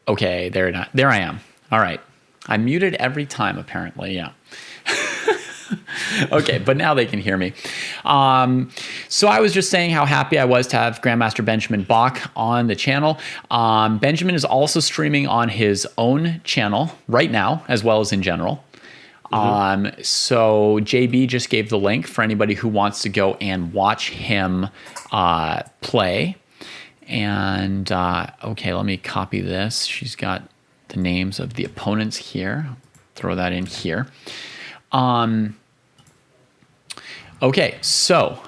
Okay, there I am. All right. I'm muted every time, apparently. Yeah. Okay, but now they can hear me. So I was just saying how happy I was to have Grandmaster Benjamin Bach on the channel. Benjamin is also streaming on his own channel right now, as well as in general. So JB just gave the link for anybody who wants to go and watch him play. And okay, let me copy this. She's got the names of the opponents here. Throw that in here. Okay, so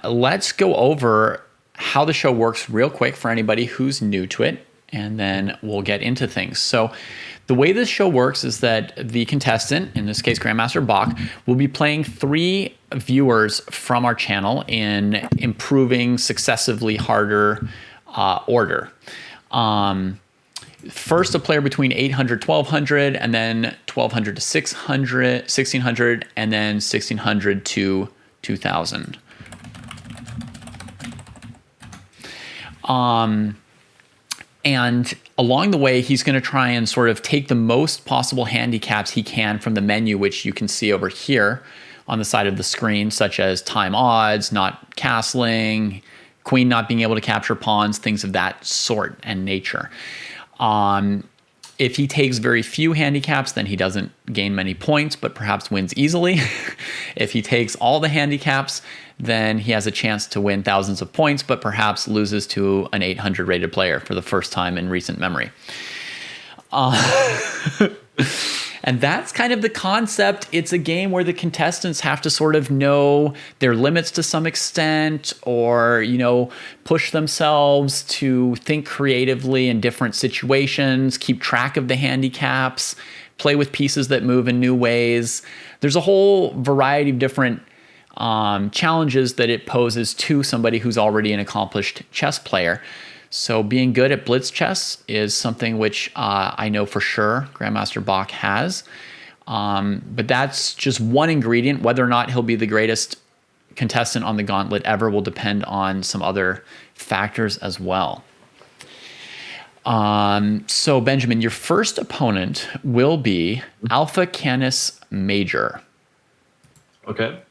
let's go over how the show works real quick for anybody who's new to it, and then we'll get into things. So the way this show works is that the contestant, in this case Grandmaster Bach, will be playing 3 viewers from our channel in improving successively harder order. First, a player between 800, 1200, and then 1200 to 600, 1600, and then 1600 to 2000. And along the way, he's going to try and sort of take the most possible handicaps he can from the menu, which you can see over here on the side of the screen, such as time odds, not castling, queen not being able to capture pawns, things of that sort and nature. If he takes very few handicaps, then he doesn't gain many points, but perhaps wins easily. If he takes all the handicaps, then he has a chance to win thousands of points, but perhaps loses to an 800 rated player for the first time in recent memory. And that's kind of the concept. It's a game where the contestants have to sort of know their limits to some extent, or, you know, push themselves to think creatively in different situations, keep track of the handicaps, play with pieces that move in new ways. There's a whole variety of different challenges that it poses to somebody who's already an accomplished chess player. So being good at blitz chess is something which I know for sure Grandmaster Bach has. But that's just one ingredient. Whether or not he'll be the greatest contestant on the gauntlet ever will depend on some other factors as well. So Benjamin, your first opponent will be Alpha Canis Major. Okay.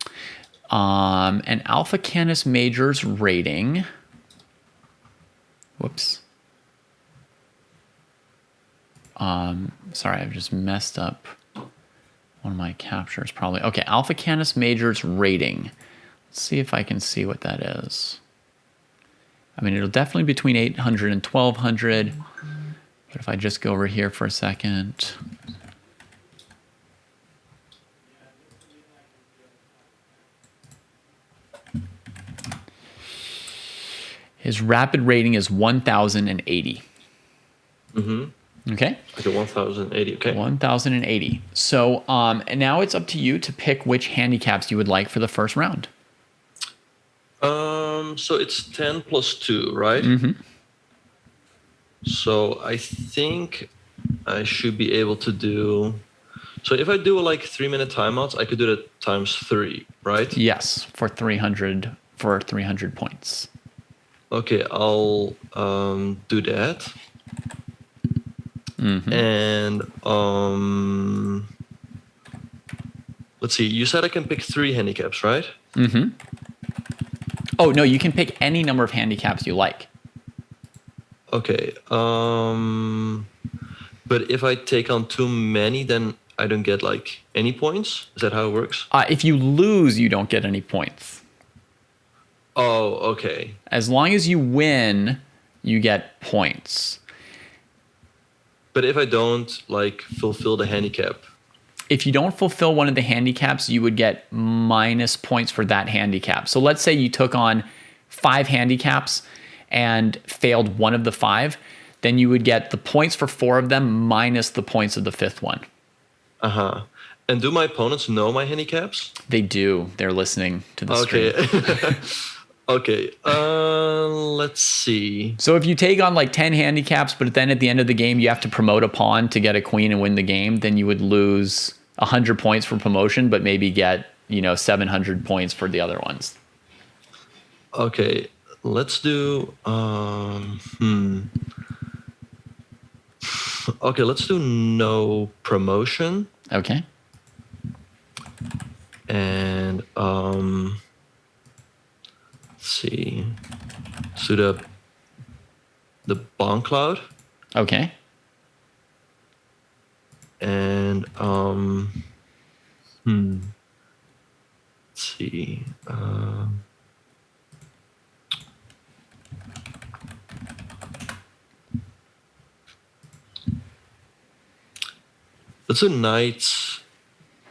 And Alpha Canis Major's rating... Whoops. Sorry, I've just messed up one of my captures probably. Okay, Alpha Canis Major's rating. Let's see if I can see what that is. I mean, it'll definitely be between 800 and 1200. But if I just go over here for a second. His rapid rating is 1080. Mm-hmm. Okay? Okay, 1080, okay. 1080. So and now it's up to you to pick which handicaps you would like for the first round. So it's 10 plus 2, right? Mm-hmm. So I think I should be able to do... So if I do like 3-minute timeouts, I could do that times 3, right? Yes, for 300 points. Okay, I'll do that. Mm-hmm. And let's see. You said I can pick 3 handicaps, right? Mm-hmm. Oh no, you can pick any number of handicaps you like. Okay. But if I take on too many, then I don't get like any points. Is that how it works? If you lose, you don't get any points. Oh, okay. As long as you win, you get points. But if I don't like fulfill the handicap? If you don't fulfill one of the handicaps, you would get minus points for that handicap. So let's say you took on 5 handicaps and failed one of the 5, then you would get the points for 4 of them minus the points of the 5th one. Uh-huh. And do my opponents know my handicaps? They do. They're listening to the stream. Okay. Okay, let's see. So if you take on like 10 handicaps, but then at the end of the game you have to promote a pawn to get a queen and win the game, then you would lose 100 points for promotion, but maybe get, 700 points for the other ones. Okay, let's do... Okay, let's do no promotion. Okay. And let's see. So the bomb cloud. Okay. And let's see. Let's do knights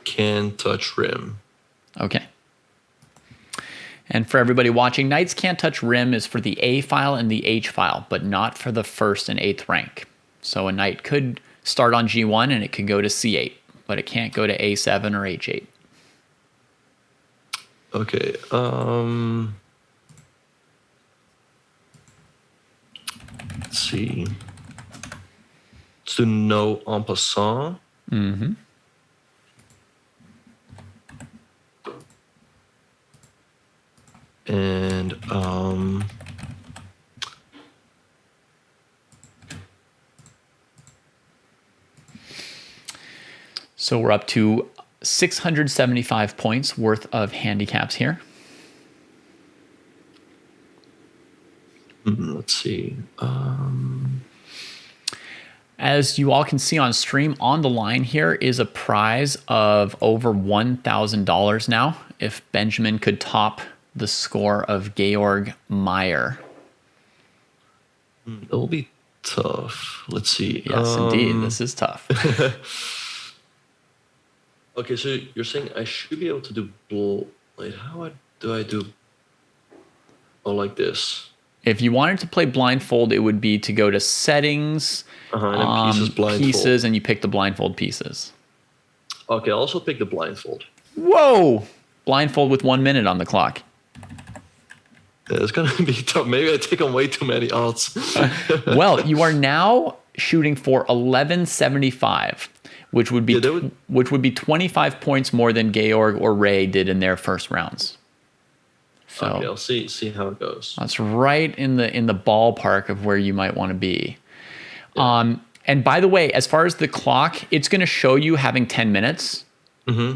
can touch rim. Okay. And for everybody watching, Knights Can't Touch Rim is for the A file and the H file, but not for the 1st and 8th rank. So a knight could start on G1 and it could go to C8, but it can't go to A7 or H8. Okay. Let's see. Let's do no en passant. Mm-hmm. And so we're up to 675 points worth of handicaps here. let's see. As you all can see on stream, on the line here is a prize of over $1,000 now if Benjamin could top the score of Georg Meyer. That will be tough. Let's see. Yes, indeed. This is tough. Okay, so you're saying I should be able to do Wait, do I do? Oh, like this. If you wanted to play blindfold, it would be to go to settings, And then pieces blindfold. pieces, and you pick the blindfold pieces. Okay, I'll also pick the blindfold. Whoa! Blindfold with 1 minute on the clock. Yeah, it's gonna be tough. Maybe I take on way too many odds. Well, you are now shooting for 1175, which would be which would be 25 points more than Georg or Ray did in their first rounds. So okay, I'll see how it goes. that's right in the ballpark of where you might want to be. Yeah. And by the way, as far as the clock, it's going to show you having 10 minutes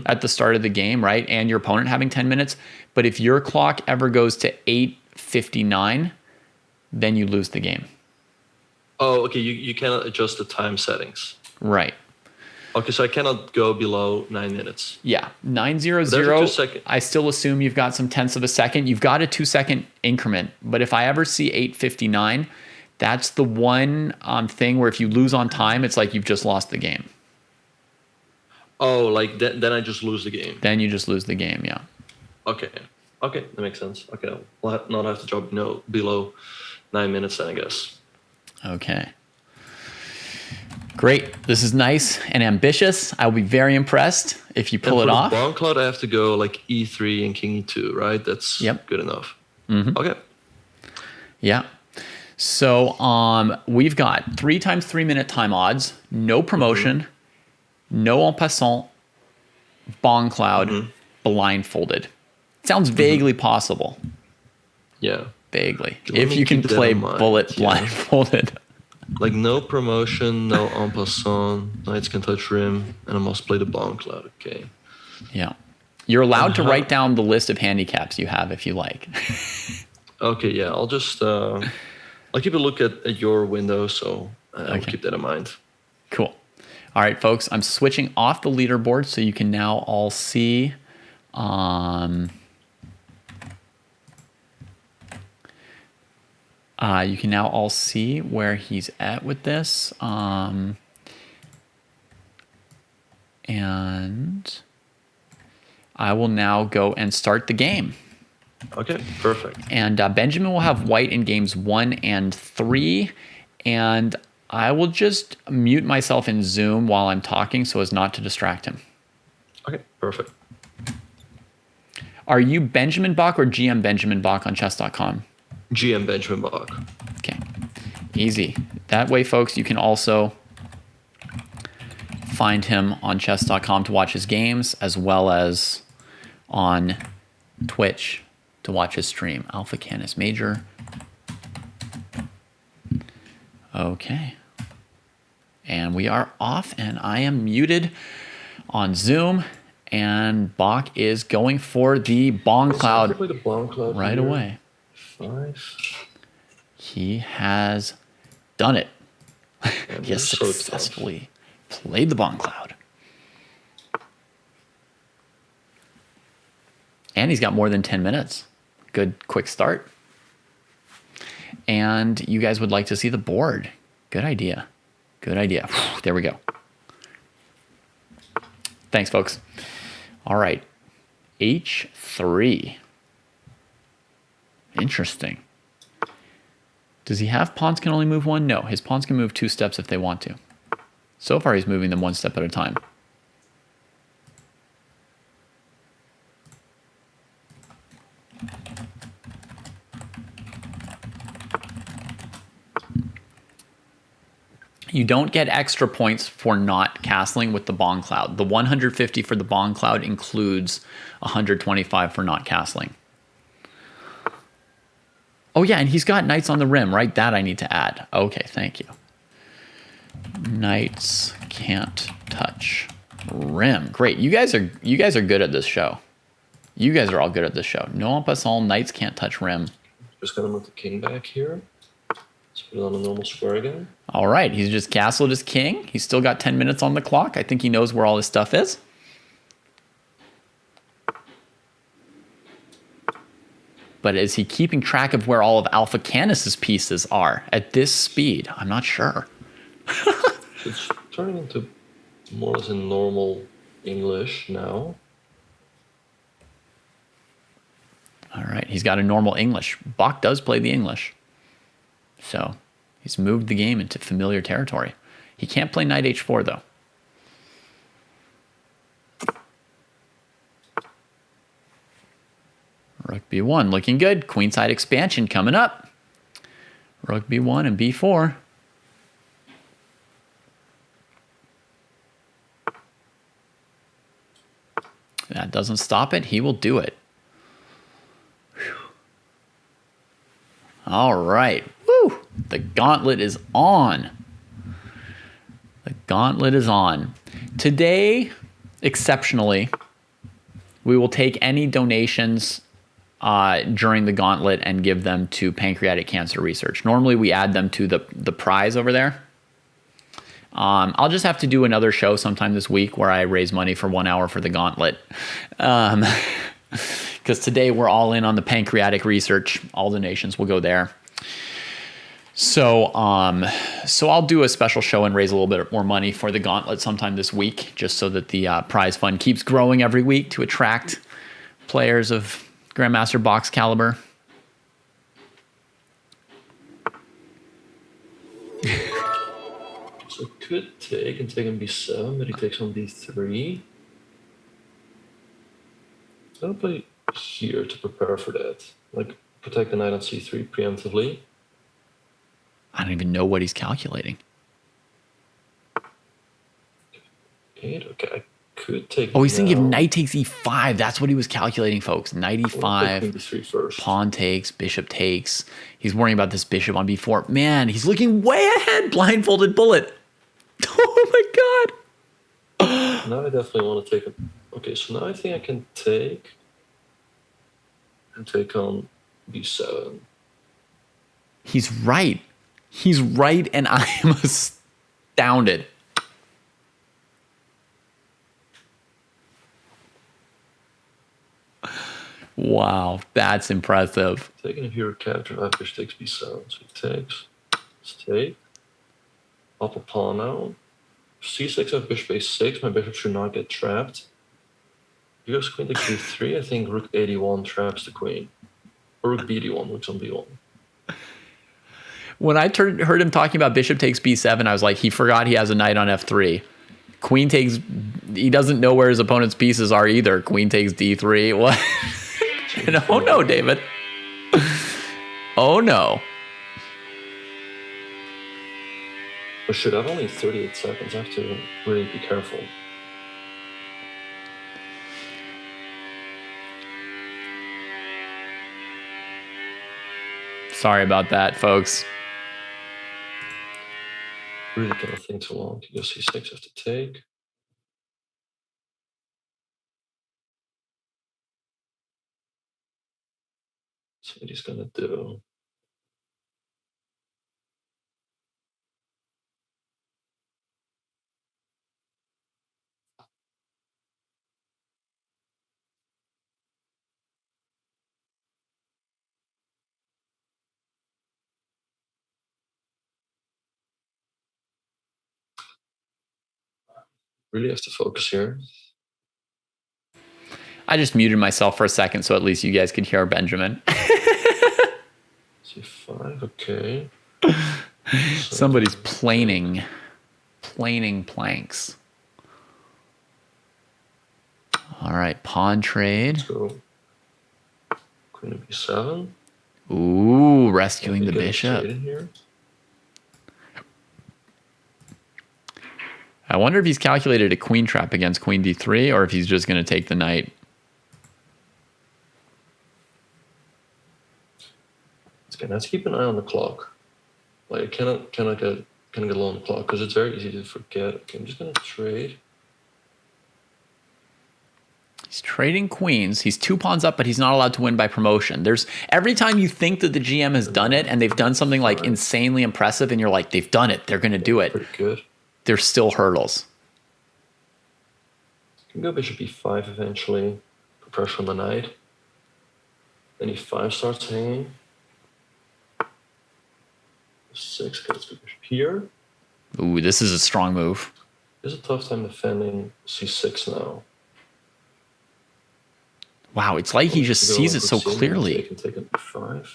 at the start of the game, right? And your opponent having 10 minutes. But if your clock ever goes to 8:59, then you lose the game. Oh, okay. You cannot adjust the time settings. Right. Okay, so I cannot go below 9 minutes. Yeah, 900. I still assume you've got some tenths of a second. You've got a 2-second increment. But if I ever see 8:59, that's the one thing where if you lose on time, it's like you've just lost the game. Oh, like then I just lose the game. Then you just lose the game, yeah. Okay, that makes sense. Okay, we'll not have to drop below 9 minutes then, I guess. Okay. Great. This is nice and ambitious. I'll be very impressed if you pull it off. For the bomb cloud, I have to go like E3 and King E2, right? That's good enough. Mm-hmm. Okay. Yeah. So we've got 3 times 3 minute time odds, no promotion, no en passant, bomb cloud, blindfolded. Sounds vaguely possible. Yeah. Vaguely. If you can play bullet blindfolded. Like no promotion, no en passant, knights can touch rim, and I must play the bomb cloud. Okay. Yeah. You're allowed to write down the list of handicaps you have if you like. Okay, yeah. I'll just I'll keep a look at your window, so I'll keep that in mind. Cool. All right, folks. I'm switching off the leaderboard so you can now all see. You can now all see where he's at with this. And I will now go and start the game. Okay, perfect. And Benjamin will have white in games 1 and 3. And I will just mute myself in Zoom while I'm talking so as not to distract him. Okay, perfect. Are you Benjamin Bach or GM Benjamin Bach on chess.com? GM Benjamin Bach. Okay, easy. That way, folks, you can also find him on chess.com to watch his games, as well as on Twitch to watch his stream. Alpha Canis Major. Okay. And we are off, and I am muted on Zoom. And Bach is going for the Bong Cloud right away. 5. He has done it. He has successfully played the Bong Cloud. And he's got more than 10 minutes. Good quick start. And you guys would like to see the board. Good idea. Good idea. There we go. Thanks, folks. All right. H3. Interesting. Does he have pawns can only move one? No, his pawns can move 2 steps if they want to. So far, he's moving them 1 step at a time. You don't get extra points for not castling with the Bong Cloud. The 150 for the Bong Cloud includes 125 for not castling. Oh yeah, and he's got knights on the rim, right? That I need to add. Okay, thank you. Knights can't touch rim. Great. You guys are good at this show. You guys are all good at this show. No en passant, knights can't touch rim. Just gonna move the king back here. Let's put it on a normal square again. All right, he's just castled his king. He's still got 10 minutes on the clock. I think he knows where all his stuff is. But is he keeping track of where all of Alpha Canis's pieces are at this speed? I'm not sure. It's turning into more or less in normal English now. All right, he's got a normal English. Bach does play the English. So he's moved the game into familiar territory. He can't play knight h4, though. Rook b1, looking good. Queenside expansion coming up. Rook b1 and b4. That doesn't stop it. He will do it. Whew. All right. Woo! The gauntlet is on. The gauntlet is on. Today, exceptionally, we will take any donations during the gauntlet and give them to pancreatic cancer research. Normally, we add them to the prize over there. I'll just have to do another show sometime this week where I raise money for 1 hour for the gauntlet. Because today we're all in on the pancreatic research. All donations will go there. So I'll do a special show and raise a little bit more money for the gauntlet sometime this week, just so that the prize fund keeps growing every week to attract players of Grandmaster Bach's caliber. So it could take and take on b7, but he takes on d3. I'm gonna play here to prepare for that. Like protect the knight on c3 preemptively. I don't even know what he's calculating. 8, okay, I could take. Oh, he's thinking of knight takes e5. That's what he was calculating, folks. Knight e5, pawn takes, bishop takes. He's worrying about this bishop on b4. Man, he's looking way ahead. Blindfolded bullet. Oh my god. Now I definitely want to take it. Okay, so now I think I can take and take on b7. He's right. He's right, and I am astounded. Wow, that's impressive. Taking a hero capture, bishop takes b7. So he takes. Let's take. Up a pawn now. c6 of bishop a6. My bishop should not get trapped. He goes queen takes b3. I think rook 81 traps the queen. Or rook b1, rook's on b1. When I heard him talking about bishop takes b7, I was like, he forgot he has a knight on f3. Queen takes... He doesn't know where his opponent's pieces are either. Queen takes d3. What? Oh no, David. Oh no. Oh shit, I've only 38 seconds. I have to really be careful. Sorry about that, folks. Really cannot think too long. You go c6, have to take. See what he's gonna do. Really have to focus here. I just muted myself for a second so at least you guys could hear Benjamin. c5, okay. Somebody's planing planks. All right, pawn trade. So queen of b7. Ooh, rescuing the bishop. Here. I wonder if he's calculated a queen trap against queen d3 or if he's just going to take the knight. Again, let's keep an eye on the clock. Like I cannot get low on the clock because it's very easy to forget. Okay, I'm just gonna trade. He's trading queens. He's 2 pawns up, but he's not allowed to win by promotion. There's every time you think that the GM has done it and they've done something like insanely impressive and you're like, they've done it, they're gonna do it. Pretty good. There's still hurdles. You can go bishop e5 eventually. Put pressure on the knight. Then e5 starts hanging. 6, okay, let's go bishop here. Ooh, this is a strong move. It's a tough time defending c6 now. Wow, it's like he just sees it so clearly. You can take an e5.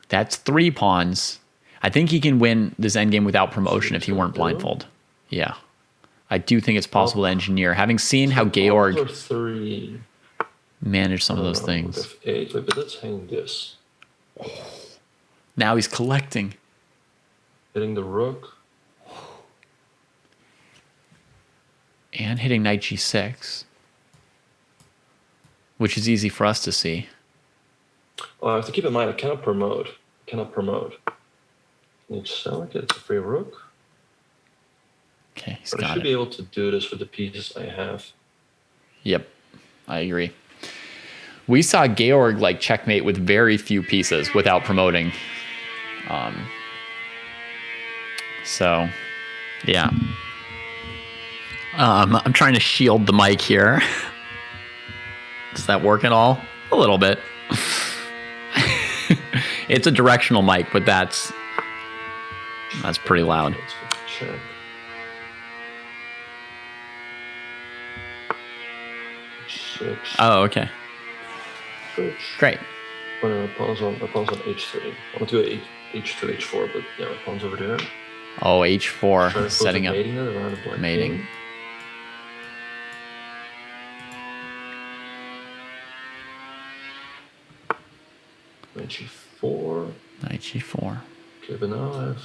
That's 3 pawns. I think he can win this endgame without promotion if he weren't blindfold. Yeah. I do think it's possible to engineer. Having seen how Georg managed some of those things. F8, wait, but let's hang this. Now he's collecting. Hitting the rook. And hitting knight g6. Which is easy for us to see. Oh, I have to keep in mind, I cannot promote. H7, it's a free rook. Okay, he's but got I should be able to do this with the pieces I have. Yep, I agree. We saw Georg like checkmate with very few pieces without promoting. So, yeah. I'm trying to shield the mic here. Does that work at all? A little bit. It's a directional mic, but that's pretty loud. Check. H6. Oh, okay. Switch. Great. Well, my pawn's on h3. I want to do h2, h4, but yeah, my pawn's over there. Oh, h4, setting up mating. Knight g4. Knight g4. Okay, but now I have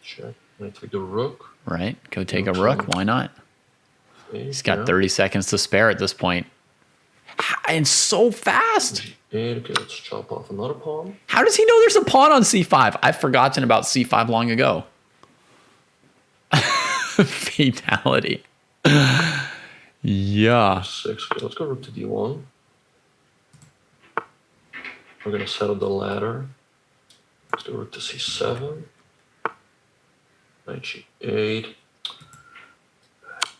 check. I take the rook. Right. Go take a rook. Why not? He's got 30 seconds to spare at this point. And so fast. Okay, let's chop off another pawn. How does he know there's a pawn on c5? I've forgotten about c5 long ago. Fatality. Yeah. 6. Okay, let's go rook to d1. We're going to set up the ladder. Let's go rook to c7. Knight g8.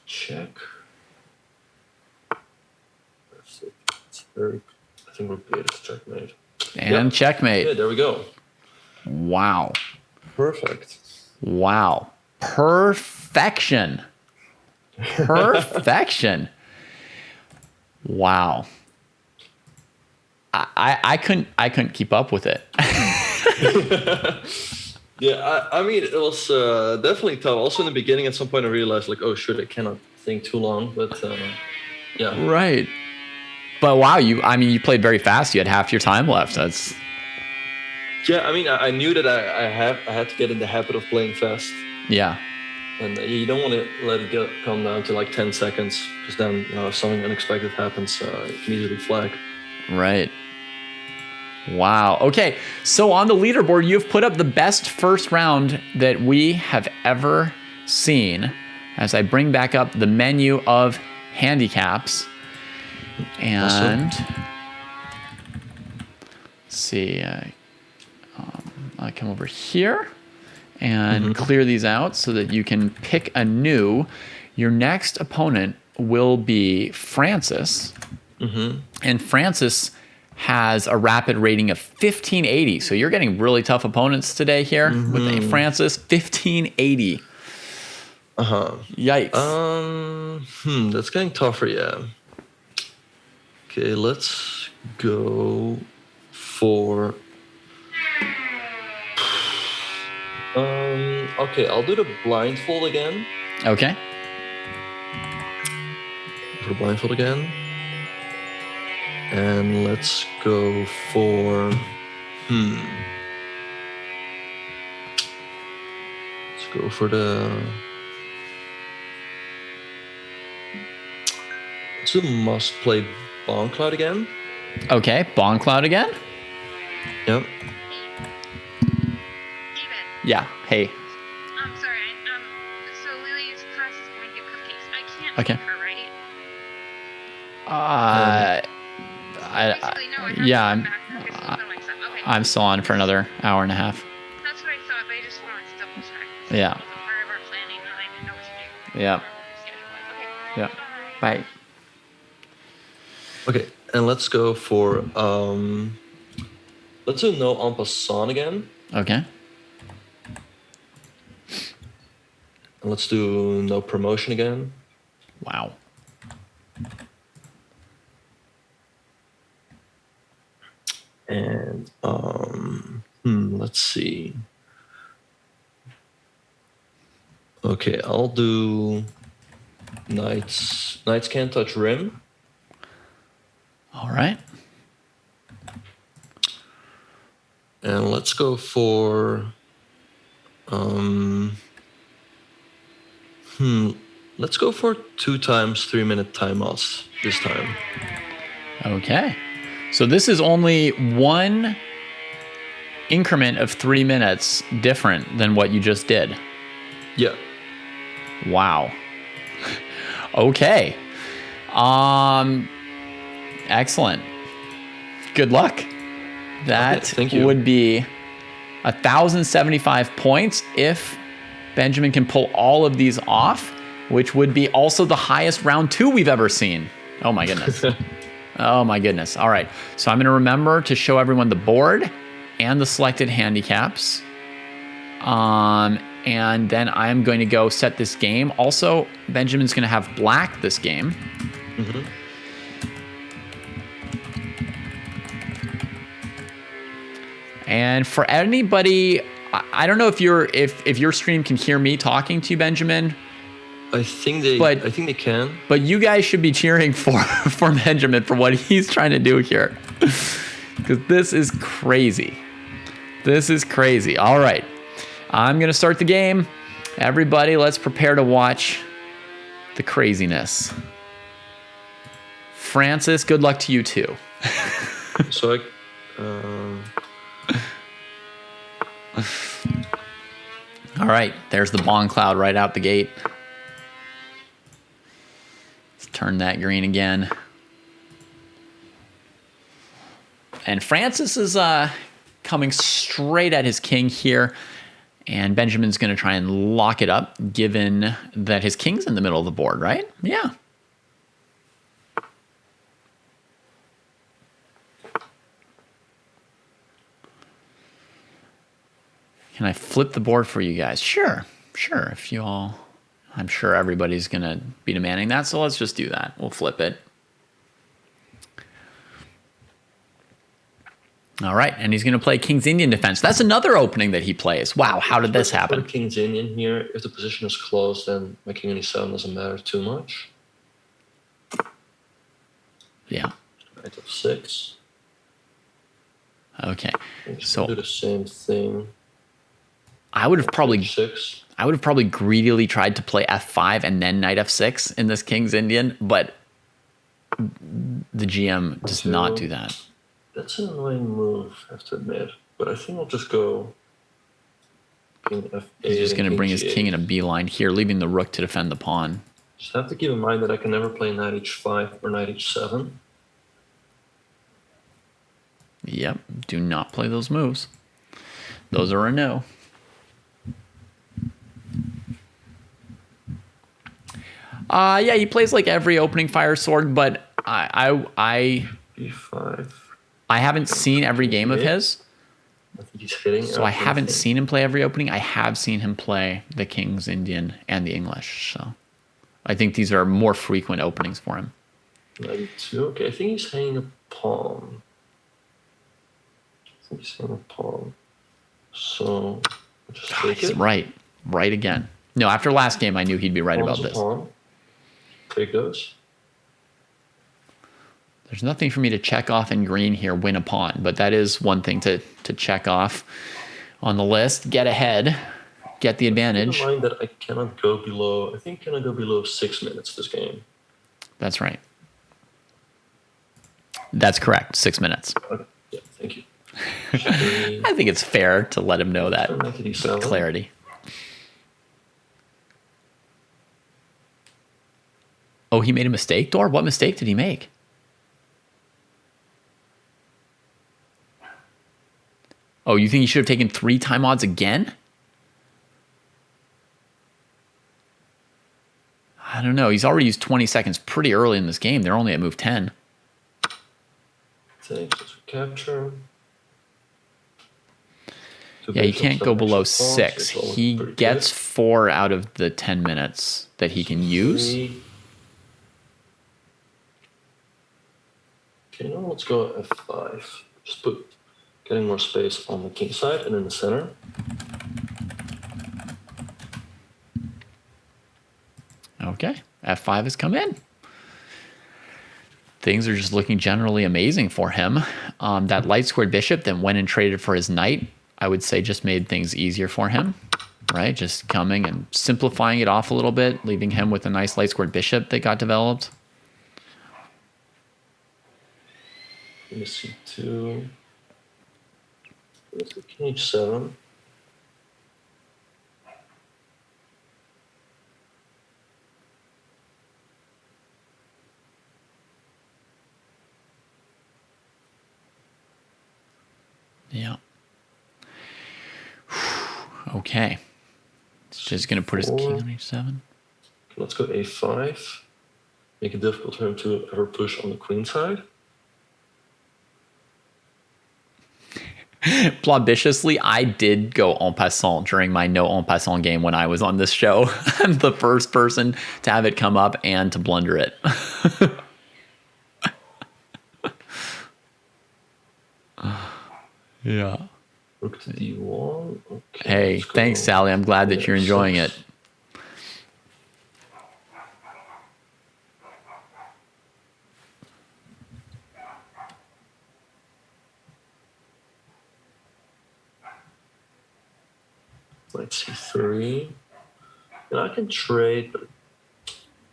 Check. It's very. I think rook b8 is checkmate. And checkmate. Yeah, there we go. Wow. Perfect. Wow. Perfection. Perfection. Wow. I couldn't keep up with it. Yeah, I mean, it was definitely tough. Also in the beginning, at some point, I realized like, oh shit, I cannot think too long. But yeah. Right. But wow, you played very fast. You had half your time left. That's. Yeah, I mean, I knew that I had to get in the habit of playing fast. Yeah. And you don't want to let it come down to like 10 seconds, because then if something unexpected happens, you can easily flag. Right. Wow. Okay. So on the leaderboard, you've put up the best first round that we have ever seen. As I bring back up the menu of handicaps. And let's see. I come over here and clear these out so that you can pick anew. Your next opponent will be Francis. And Francis has a rapid rating of 1580. So you're getting really tough opponents today here with a Francis 1580. Yikes. That's getting tougher, yeah. Okay, let's go for... okay, I'll do the blindfold again. Okay. For blindfold again. And let's go for... Let's go for the... Let's do must play Bomb Cloud again. Okay, Bong Cloud again? Yep. David. Yeah, hey. I'm sorry. So Lily's class is going to get cupcakes. I can't Okay. take her, right? Basically, no, I have to yeah, come I'm, back because she's filming stuff. Okay. I'm still on for another hour and a half. That's what I thought, but I just wanted to double check. Yeah. It wasn't part of our planning, and I didn't know what to do. Yeah. Okay. Yeah. Bye. Okay, and let's go for... let's do no en passant again. Okay. And let's do no promotion again. Wow. And let's see. Okay, I'll do Knights Can't Touch Rim. All right. And let's go for let's go for 2 times 3-minute timeouts this time. Okay. So this is only one increment of 3 minutes different than what you just did. Yeah. Wow. Okay. Excellent. Good luck. That thank you. would be 1,075 points if Benjamin can pull all of these off, which would be also the highest round 2 we've ever seen. Oh my goodness. Oh my goodness. All right. So I'm going to remember to show everyone the board and the selected handicaps. And then I'm going to go set this game. Also, Benjamin's going to have black this game. And for anybody, I don't know if your stream can hear me talking to you, Benjamin. I think they can. But you guys should be cheering for Benjamin for what he's trying to do here. Because this is crazy. This is crazy. All right. I'm going to start the game. Everybody, let's prepare to watch the craziness. Francis, good luck to you too. So All right. There's the Bong Cloud right out the gate. Let's turn that green again. And Francis is coming straight at his king here. And Benjamin's going to try and lock it up, given that his king's in the middle of the board, right? Yeah. Can I flip the board for you guys? Sure. If you all... I'm sure everybody's going to be demanding that, so let's just do that. We'll flip it. All right, and he's going to play King's Indian Defense. That's another opening that he plays. Wow, how did this happen? Put King's Indian here. If the position is closed, then my King on E7 doesn't matter too much. Yeah. Knight F6. Okay. So do the same thing. I would have probably H6. I would have probably greedily tried to play F5 and then Knight F6 in this King's Indian, but the GM does not do that. That's an annoying move, I have to admit. But I think I'll just go king f8. He's just going to bring his king in a G8. beeline here, leaving the rook to defend the pawn. Just have to keep in mind that I can never play knight h5 or knight h7. Yep, do not play those moves. Those are a no. Yeah, he plays like every opening fire sword, but b5. I haven't seen every game of his, I think he's hitting. so I haven't seen him play every opening. I have seen him play the King's Indian and the English, so I think these are more frequent openings for him. 92. Okay, I think he's hanging a pawn. So I'll just take He's it. right again. No, after last game, I knew he'd be right Pawn's about a this. pawn. Take those. There's nothing for me to check off in green here, win a pawn, but that is one thing to check off on the list. Get ahead, get the advantage. Keep in mind that I cannot go below, I think cannot go below 6 minutes this game. That's right. That's correct, 6 minutes. Okay. Yeah, thank you. Three, I think it's fair to let him know that knight to d7. with clarity. Oh, he made a mistake, Dor? What mistake did he make? Oh, you think he should have taken 3 time odds again? I don't know. He's already used 20 seconds pretty early in this game. They're only at move 10. Takes as we capture. Yeah, you can't go below 6. He gets 4 out of the 10 minutes that he can use. Okay, now let's go f5. Just getting more space on the king side and in the center. Okay, f5 has come in. Things are just looking generally amazing for him. That light squared bishop that went and traded for his knight, I would say just made things easier for him, right? Just coming and simplifying it off a little bit, leaving him with a nice light squared bishop that got developed. Let me see, c2. Let's go king h7. Yeah. Okay. It's just going to put his king on h7. Let's go a5. Make it difficult for him to ever push on the queen side. Plaudiciously, I did go en passant during my no en passant game when I was on this show. I'm the first person to have it come up and to blunder it. Yeah. Rook to d1. Okay, Hey, thanks, Sally. I'm glad that you're enjoying it. Knight c3. And I can trade, but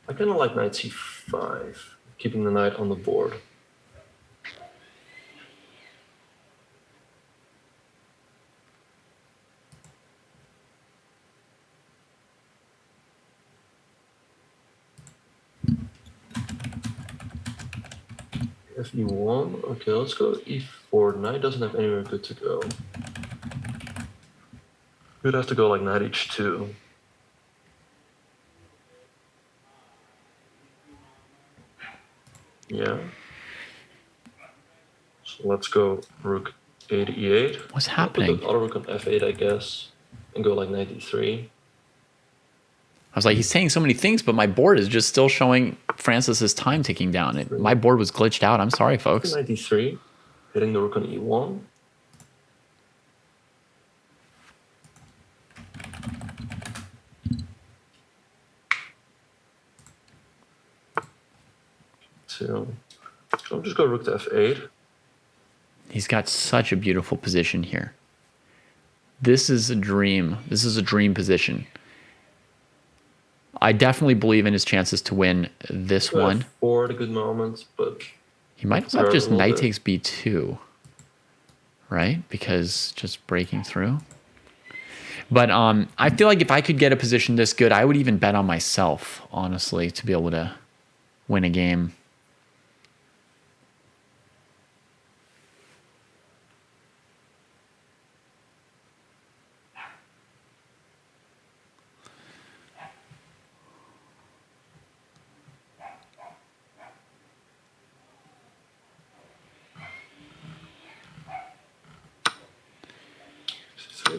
I kind of like knight c5, keeping the knight on the board. If e1, okay, let's go e4. Knight doesn't have anywhere good to go. We'd have to go like knight h2. Yeah. So let's go rook a to e8. What's I'll put happening? the auto rook on f8, I guess, and go like knight d3. I was like, he's saying so many things, but my board is just still showing Francis's time ticking down. My board was glitched out. I'm sorry, folks. Knight d3, hitting the rook on e1. So I'll just go rook to f8. He's got such a beautiful position here. This is a dream. This is a dream position. I definitely believe in his chances to win this one. F4 at a good moment, but He might as well have just knight takes b2. right? Because just breaking through. But I feel like if I could get a position this good, I would even bet on myself, honestly, to be able to win a game.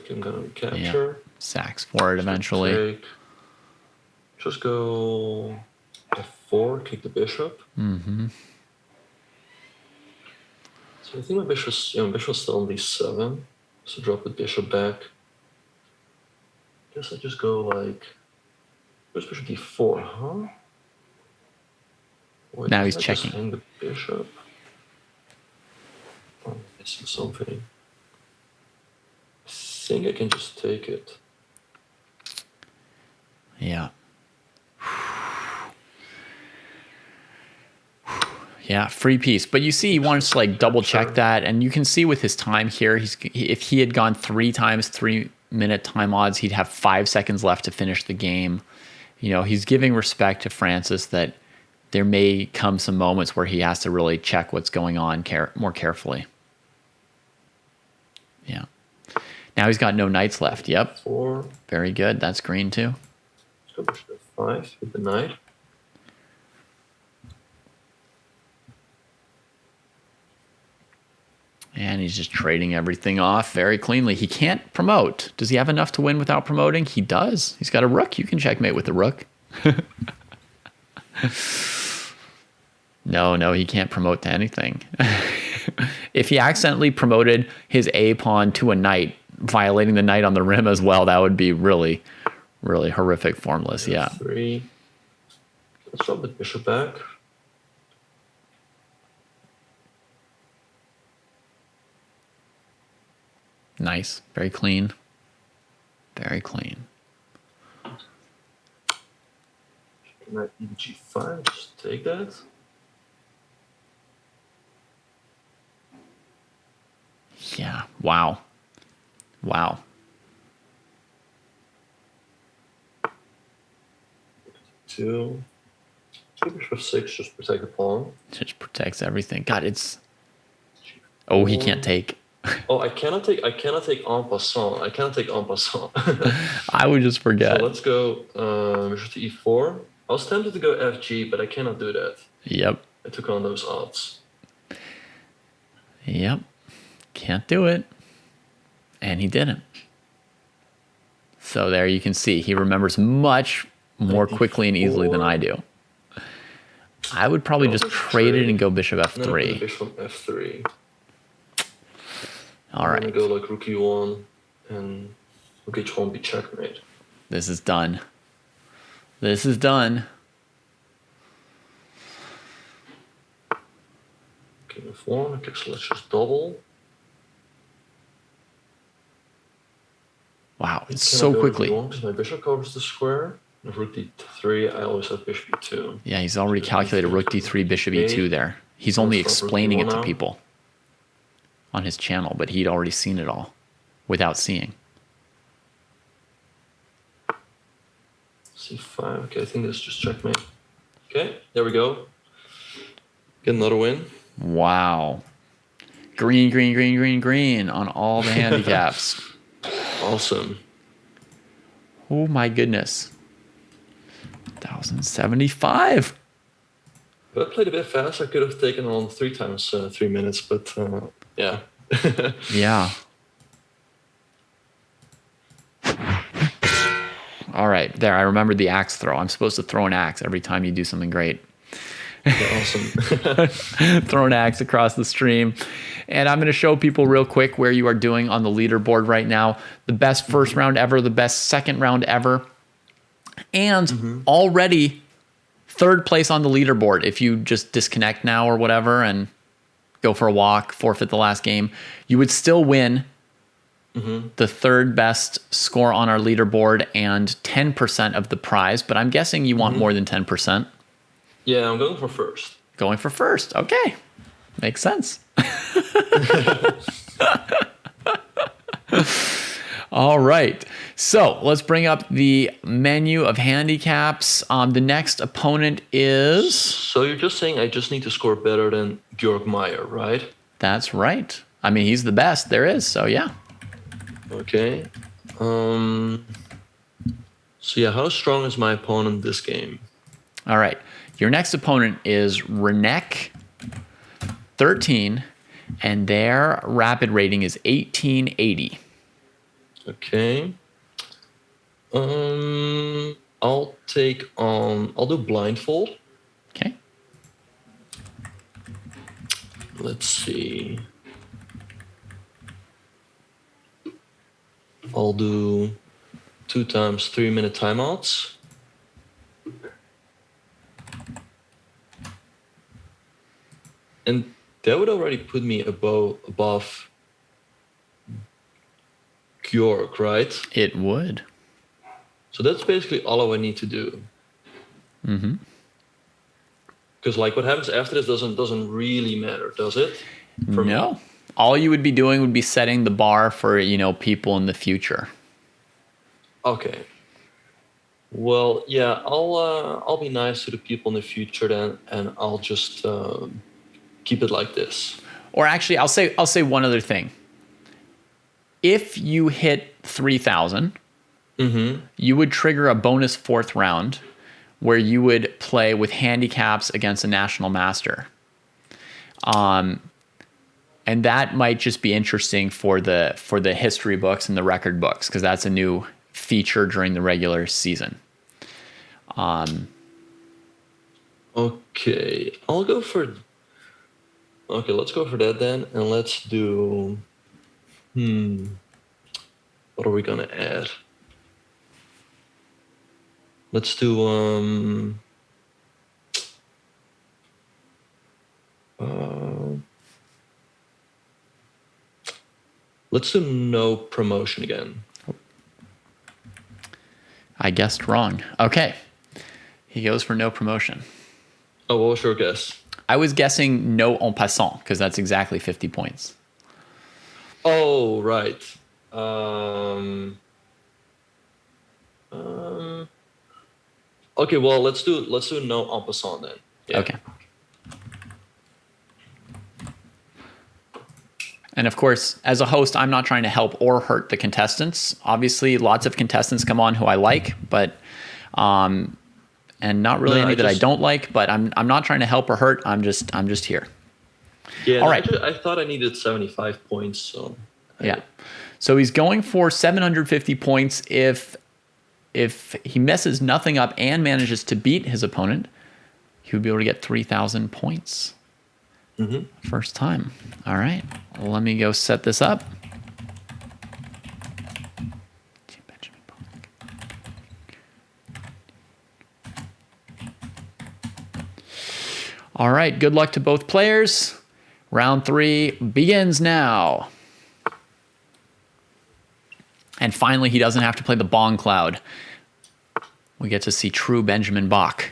I'm gonna capture. Sacks for it eventually. Take. Just go f4, kick the bishop. Mm-hmm. So I think my bishop's still on d7. So drop the bishop back. Guess I just go like. Where's bishop d4, huh? Wait, Now he's I just checking. hang the bishop. Oh, I'm missing something. I think I can just take it. Yeah. Yeah, free piece. But you see, he wants to like double check that, and you can see with his time here, if he had gone 3 times 3-minute time odds, he'd have 5 seconds left to finish the game. You know, he's giving respect to Francis that there may come some moments where he has to really check what's going on more carefully. Yeah. Now he's got no knights left. Yep. 4. Very good. That's green too. Let's go bishop f5 with the knight. And he's just trading everything off very cleanly. He can't promote. Does he have enough to win without promoting? He does. He's got a rook. You can checkmate with the rook. No, he can't promote to anything. If he accidentally promoted his A pawn to a knight, violating the knight on the rim as well, that would be really, really horrific formless. Yeah. 3. Let's drop the bishop back. Nice. Very clean. Very clean. Knight g5, just take that. Yeah. Wow. Wow. Two. Bishop f6, just protect the pawn. Just protects everything. God, it's... Oh, he can't take. Oh, I cannot take en passant. I cannot take en passant. I would just forget. So let's go bishop to e4. I was tempted to go fg, but I cannot do that. Yep. I took on those odds. Yep. Can't do it. And he didn't. So there you can see he remembers much more quickly and easily than I do. I would probably just trade it and go bishop f3. Bishop f3. All right. I'm gonna go like rook e1 and rook h1 be checkmate. This is done. This is done. King f1. Okay, so let's just double. Wow, it's so quickly. Because my bishop covers the square. If rook d3, I always have bishop e2. Yeah, he's already calculated rook d3, bishop e2 there. He's only explaining it to people on his channel, but he'd already seen it all without seeing. c5. Okay, I think that's just checkmate. Okay, there we go. Get another win. Wow. Green, green, green, green, green on all the handicaps. Awesome. Oh my goodness. 1075. If I played a bit fast, I could have taken on 3 times 3 minutes, but yeah. Yeah. All right, there. I remembered the axe throw. I'm supposed to throw an axe every time you do something great. Yeah, awesome. Throw an axe across the stream. And I'm going to show people real quick where you are doing on the leaderboard right now. The best first round ever, the best second round ever, and already 3rd place on the leaderboard. If you just disconnect now or whatever and go for a walk, forfeit the last game, you would still win the 3rd best score on our leaderboard and 10% of the prize. But I'm guessing you want more than 10%. Yeah, I'm going for first. Going for first. Okay. Makes sense. All right. So let's bring up the menu of handicaps. The next opponent is. So you're just saying I just need to score better than Georg Meyer, right? That's right. I mean, he's the best there is. So yeah. Okay. So yeah, how strong is my opponent this game? All right. Your next opponent is Renek 13, and their rapid rating is 1880. Okay. I'll do blindfold. Okay. Let's see. I'll do 2 times 3-minute timeouts. And that would already put me above Georg, right? It would. So that's basically all I would need to do. Mm-hmm. Because like what happens after this doesn't really matter, does it? For me? No. All you would be doing would be setting the bar for, people in the future. Okay. Well, yeah, I'll be nice to the people in the future then, and I'll just keep it like this. Or actually, I'll say one other thing. If you hit 3,000, you would trigger a bonus 4th round where you would play with handicaps against a national master. And that might just be interesting for the history books and the record books, because that's a new feature during the regular season. Okay, let's go for that then, and let's do. What are we gonna add? Let's do let's do no promotion again. I guessed wrong. Okay. He goes for no promotion. Oh, what was your guess? I was guessing no en passant, because that's exactly 50 points. Oh, right. Okay, well, let's do no en passant then. Yeah. Okay. And of course, as a host, I'm not trying to help or hurt the contestants. Obviously, lots of contestants come on who I like, but and not really any that I don't like. But I'm not trying to help or hurt. I'm just here. Yeah. All right. I thought I needed 75 points. So. Yeah. So he's going for 750 points. If he messes nothing up and manages to beat his opponent, he would be able to get 3,000 points. First time. All right. Let me go set this up. All right. Good luck to both players. Round 3 begins now. And finally, he doesn't have to play the Bong Cloud. We get to see true Benjamin Bach.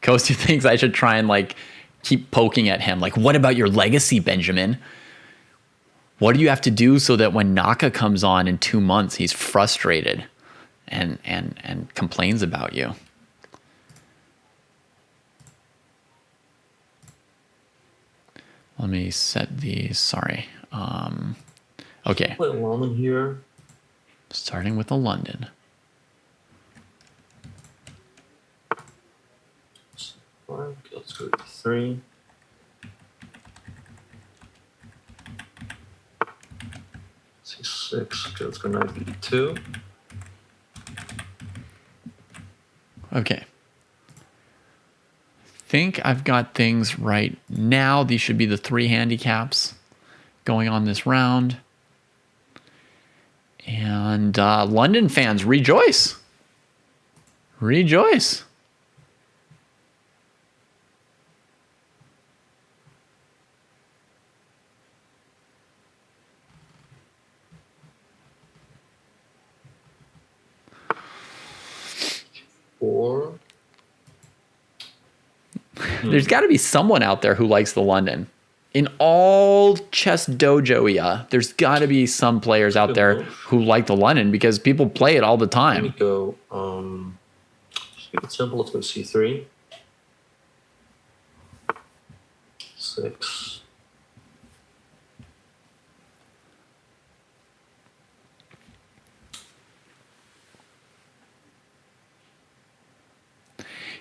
Kostu thinks I should try and keep poking at him. What about your legacy, Benjamin? What do you have to do so that when Naka comes on in 2 months, he's frustrated and complains about you? Let me set these. Sorry. Okay. Put London here. Starting with the London. Okay, let's go to 3. C6. Okay, let's go knight b2. Okay. Think I've got things right now. These should be the 3 handicaps going on this round. And London fans, rejoice. Rejoice. Or There's got to be someone out there who likes the London. In all ChessDojo, there's got to be some players out there who like the London because people play it all the let time. me go. Just keep it simple. Let's go c3. 6.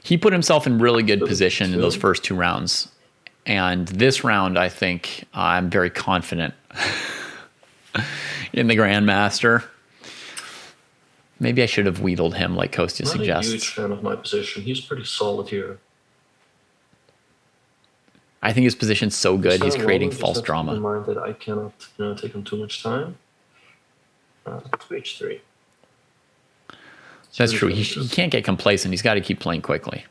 He put himself in really good position in those first 2 rounds. And this round, I think I'm very confident in the Grandmaster. Maybe I should have wheedled him like Kostya Not suggests. a huge fan of my position. He's pretty solid here. I think his position's so good, he's creating false Keep in drama. mind that I cannot take him too much time. H3. That's true. He can't get complacent. He's got to keep playing quickly.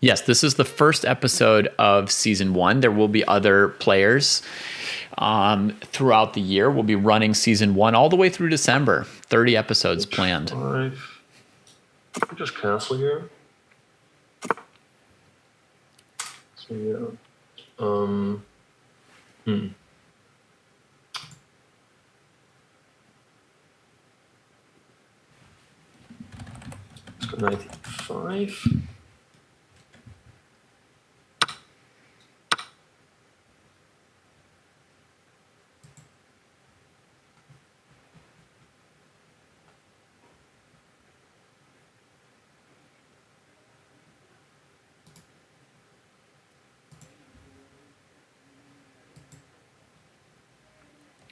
Yes, this is the first episode of season 1. There will be other players throughout the year. We'll be running season 1 all the way through December. 30 episodes planned. 5. Just cancel here. So yeah. Let's go knight e5.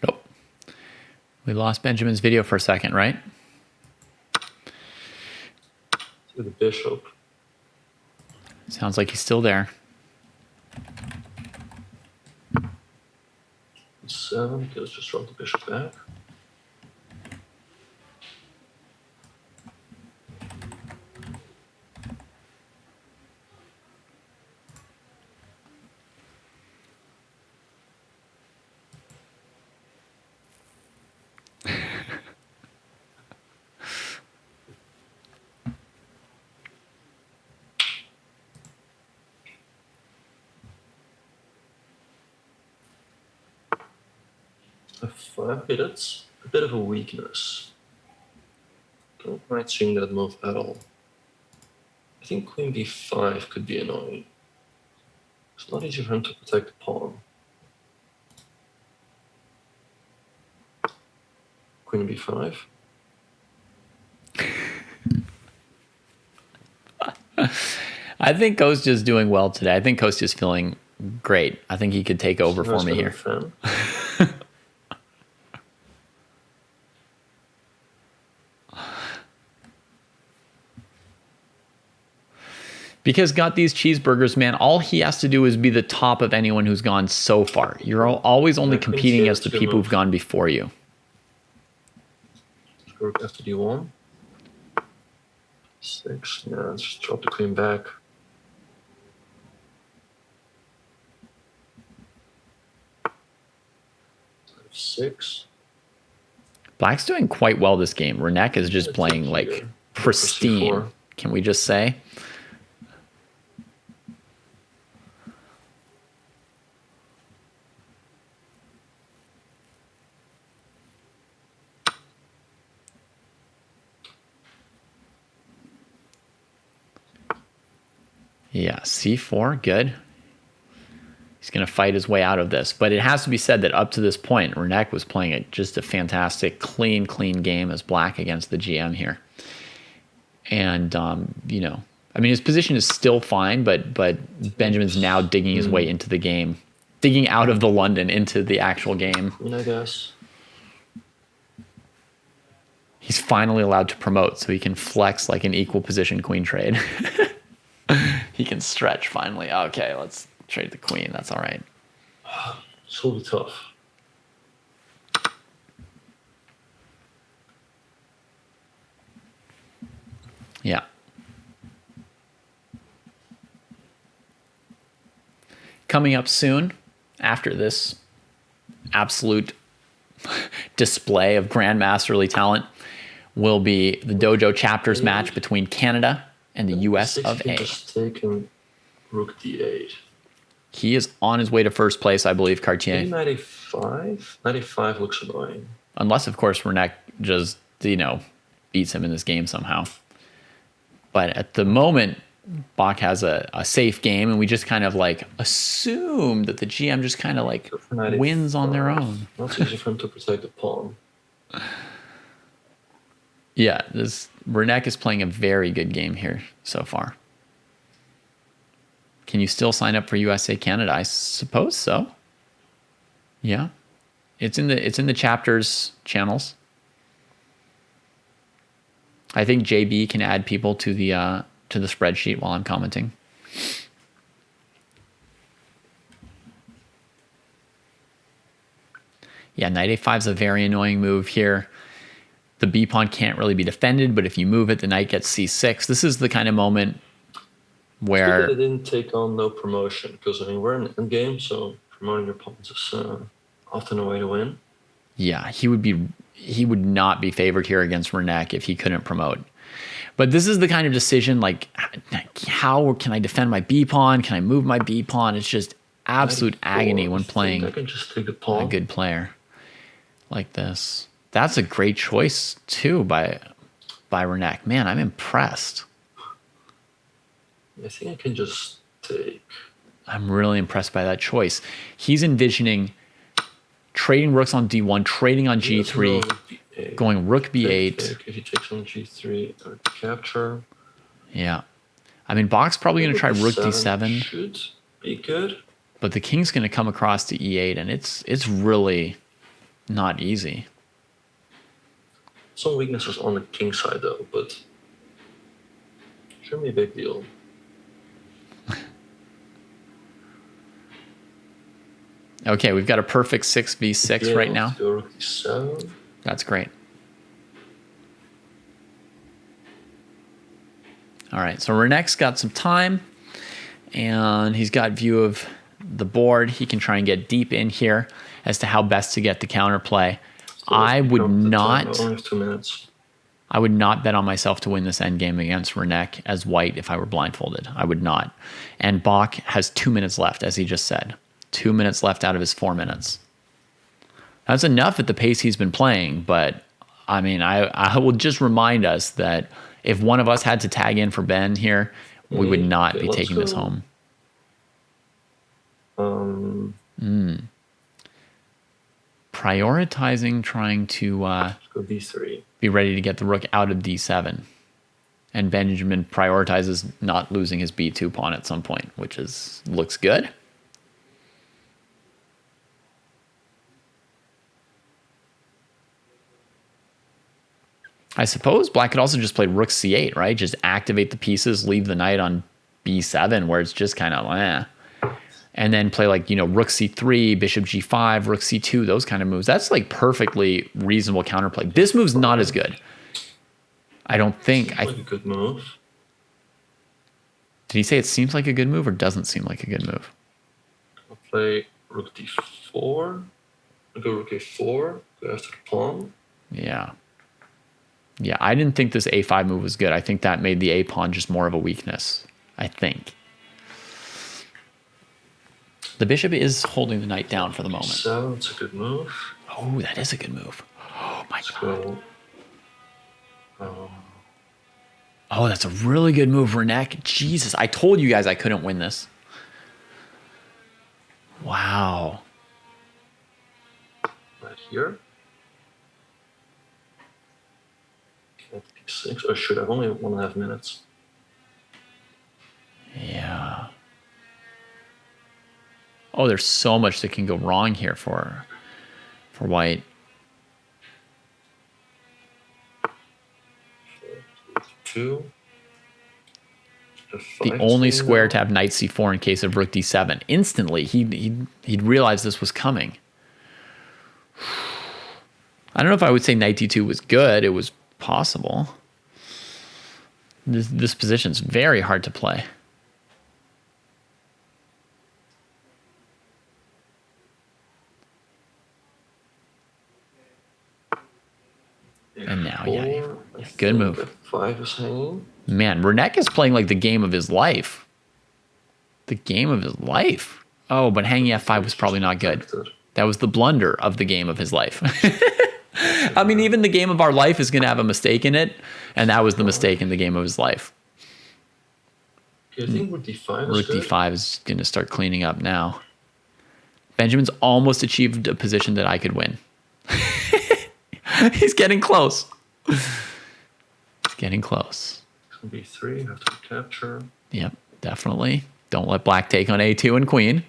Oh, we lost Benjamin's video for a second, right? To the bishop. Sounds like he's still there. 7. Okay, let's just drop the bishop back. F5 bit, it's a bit of a weakness. Don't mind seeing that move at all. I think queen b5 could be annoying. It's not easy for him to protect the pawn. Queen b5. I think Kostya's doing well today. I think Kostya's feeling great. I think he could take over for me here. Because got these cheeseburgers, man, all he has to do is be the top of anyone who's gone so far. You're always only competing against the people who've gone before you. Rook after d1. 6. Yeah, let's just drop the queen back. 6. Black's doing quite well this game. Renek is just playing like pristine. Can we just say? Yeah, c4, good. He's going to fight his way out of this. But it has to be said that up to this point, Renek was playing just a fantastic, clean game as Black against the GM here. And, you know, I mean, his position is still fine, but Benjamin's now digging his way into the game, digging out of the London into the actual game. I guess. He's finally allowed to promote, so he can flex like an equal position queen trade. He can stretch finally. Okay, let's trade the queen. That's all right. This will be tough. Yeah. Coming up soon, after this absolute display of grandmasterly talent will be the dojo chapters match between Canada and the US of A. Just taking rook d8. He is on his way to first place, I believe, Cartier. 95? 95 looks annoying. Unless, of course, Renek just, beats him in this game somehow. But at the moment, Bach has a safe game, and we just kind of like assume that the GM just kind of like wins on their own. Not easy for him to protect the pawn. Yeah, Renek is playing a very good game here so far. Can you still sign up for USA Canada? I suppose so. Yeah, it's in the chapters channels. I think JB can add people to the spreadsheet while I'm commenting. Yeah, knight a5 is a very annoying move here. The b pawn can't really be defended, but if you move it, the knight gets c6. This is the kind of moment where they didn't take on no promotion, because we're in the endgame, so promoting your opponents is often a way to win. Yeah, he would not be favored here against Renek if he couldn't promote. But this is the kind of decision, like, how can I defend my b pawn? Can I move my b pawn? It's just absolute agony when playing I can just take the pawn. A good player like this. That's a great choice too by Renek. Man, I'm impressed. I think I can just take. I'm really impressed by that choice. He's envisioning trading rooks on d1, trading on g3, going rook b8. If he takes on g3, or capture. Yeah. I mean, Bach's probably going to try rook d7. Should be good. But the king's going to come across to e8, and it's really not easy. Some weaknesses on the king side, though, but shouldn't be a big deal. Okay, we've got a perfect 6v6 right now. Go rook d7. That's great. All right, so Renek's got some time, and he's got view of the board. He can try and get deep in here as to how best to get the counterplay. I would not. Only have 2 minutes. I would not bet on myself to win this endgame against Renek as white if I were blindfolded. I would not. And Bach has 2 minutes left, as he just said. 2 minutes left out of his 4 minutes. That's enough at the pace he's been playing, but I mean, I will just remind us that if one of us had to tag in for Ben here, we would not be taking this home. Prioritizing trying to go d3. Be ready to get the rook out of d7. And Benjamin prioritizes not losing his b2 pawn at some point, which looks good. I suppose Black could also just play rook c8, right? Just activate the pieces, leave the knight on b7, where it's just kind of and then play like, rook c3, bishop g5, rook c2, those kind of moves. That's like perfectly reasonable counterplay. This move's not as good. I don't think. Seems like a good move. Did he say it seems like a good move or doesn't seem like a good move? I'll play rook d4. I'll go rook a4, go after the pawn. Yeah. Yeah, I didn't think this a5 move was good. I think that made the a pawn just more of a weakness, I think. The bishop is holding the knight down for the moment. So it's a good move. Oh, that is a good move. Oh my god. Oh, that's a really good move, Renek. Jesus, I told you guys I couldn't win this. Wow. Right here. Six. Oh, shoot, I've only 1.5 minutes. Yeah. Oh, there's so much that can go wrong here for white. Two. The only square to have knight c4 in case of rook d7. Instantly, he'd realize this was coming. I don't know if I would say knight d2 was good. It was possible. This position's very hard to play. And now, yeah, Four, I good think move. F5 is hanging. Man, Renek is playing like the game of his life. The game of his life. Oh, but hanging F5 was probably not good. That was the blunder of the game of his life. I mean, even the game of our life is going to have a mistake in it, and that was the mistake in the game of his life. Okay, I think Rook D5 is Rook good. D5 is going to start cleaning up now. Benjamin's almost achieved a position that I could win. He's getting close. He's getting close. B3, have to capture. Yep, definitely. Don't let black take on A2 and queen.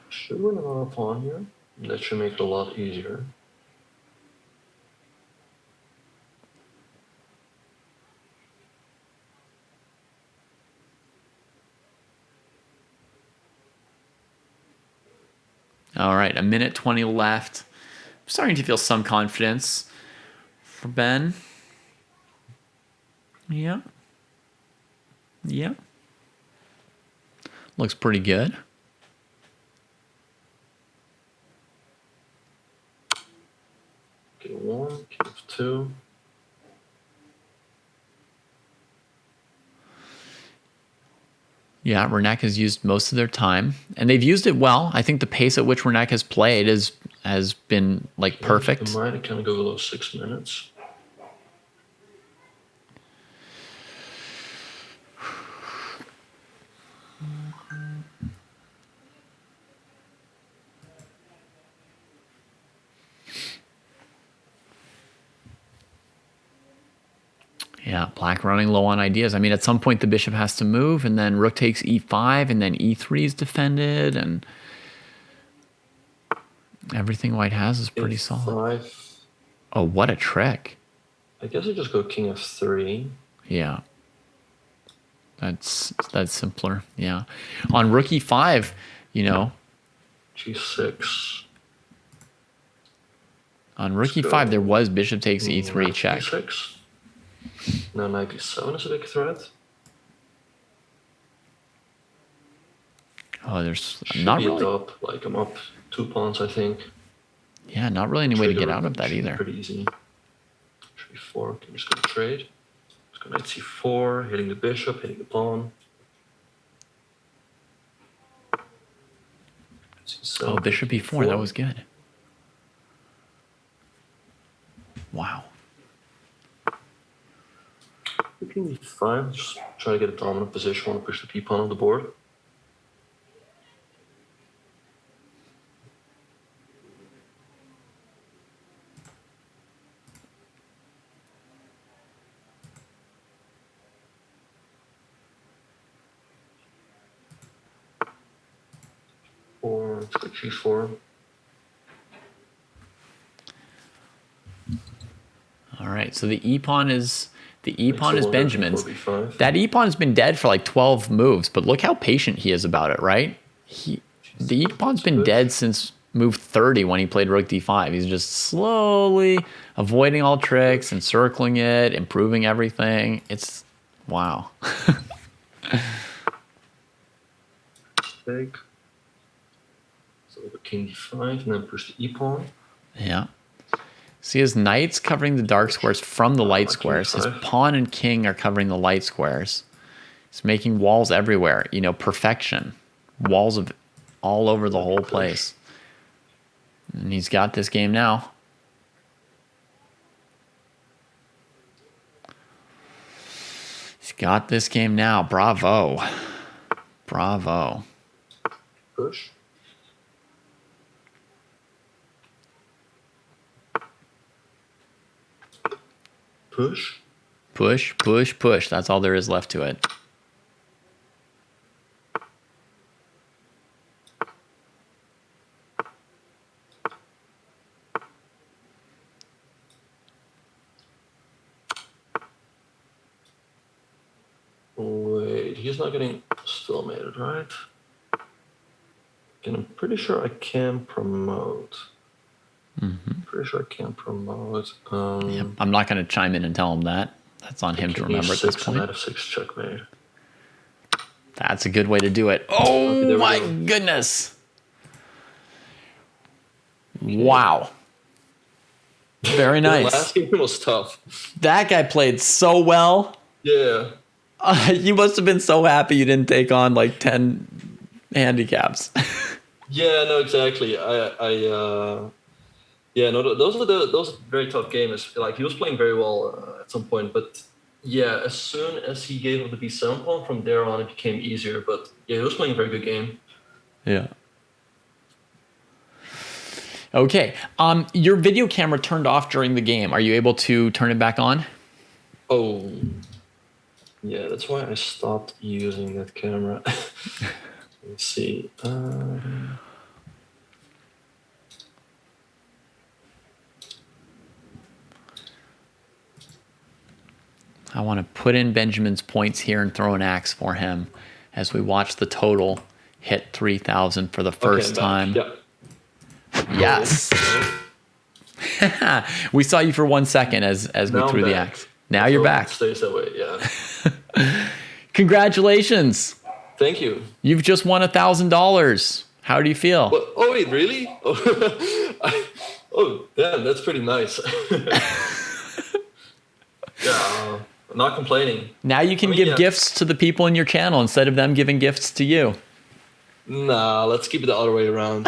Should win another pawn here. That should make it a lot easier. All right, a minute 20 left. I'm starting to feel some confidence for Ben. Yeah. Yeah. Looks pretty good. King 1, king 2. Yeah, Renek has used most of their time, and they've used it well. I think the pace at which Renek has played has been like perfect. I might kind of go below 6 minutes. Yeah, black running low on ideas. I mean, at some point the bishop has to move, and then rook takes e5, and then e3 is defended, and everything white has is pretty solid. Oh, what a trick. I guess I just go king f3. Yeah. That's simpler. Yeah. On rook e5, you know. G6. On rook e5, there was bishop takes e3 check. G6. Now knight d7 is a big threat. Oh, there's Should not be really. up. Like I'm up 2 pawns, I think. Yeah, not really any way to get out of that either. Pretty easy. Should be 4. Can just go trade. Let's go knight c4, hitting the bishop, hitting the pawn. C7, Oh, bishop e4. That was good. Wow. King e5. Just try to get a dominant position. Want to push the p pawn on the board. Or let's go g4. All right. So the e pawn is Benjamin's. B5. That e pawn has been dead for like 12 moves, but look how patient he is about it, right? The e pawn's been dead since move 30 when he played rook d5. He's just slowly avoiding all tricks, encircling it, improving everything. It's wow. Take. So the king d5 and then push the e pawn. Yeah. See, his knight's covering the dark squares from the light squares. His pawn and king are covering the light squares. He's making walls everywhere. You know, perfection. Walls of all over the whole place. And he's got this game now. He's got this game now. Bravo. Bravo. Push. Push. Push, push, push. That's all there is left to it. Wait, he's not getting stalemated, right? And I'm pretty sure I can promote. Pretty sure I can promote. Yep. I'm not going to chime in and tell him that. That's on him to remember at this point. Knight f6 checkmate. That's a good way to do it. Oh my goodness. Wow. Very The nice. last game was tough. That guy played so well. Yeah. You must have been so happy you didn't take on like 10 handicaps. Yeah, no, exactly. Yeah, no, those are very tough games. Like he was playing very well at some point, but yeah, as soon as he gave up the B7 pawn, from there on it became easier. But yeah, he was playing a very good game. Yeah. Okay. Your video camera turned off during the game. Are you able to turn it back on? Oh, yeah, that's why I stopped using that camera. Let's see. I want to put in Benjamin's points here and throw an axe for him as we watch the total hit 3,000 for the first time. Yeah. Yes. We saw you for 1 second as we Now threw I'm the back. axe. Now you're back. It stays that way, yeah. Congratulations. Thank you. You've just won $1,000. How do you feel? What? Oh, wait, really? Oh, damn, that's pretty nice. Yeah, I'm not complaining. Now you can give gifts to the people in your channel instead of them giving gifts to you. Nah, let's keep it the other way around.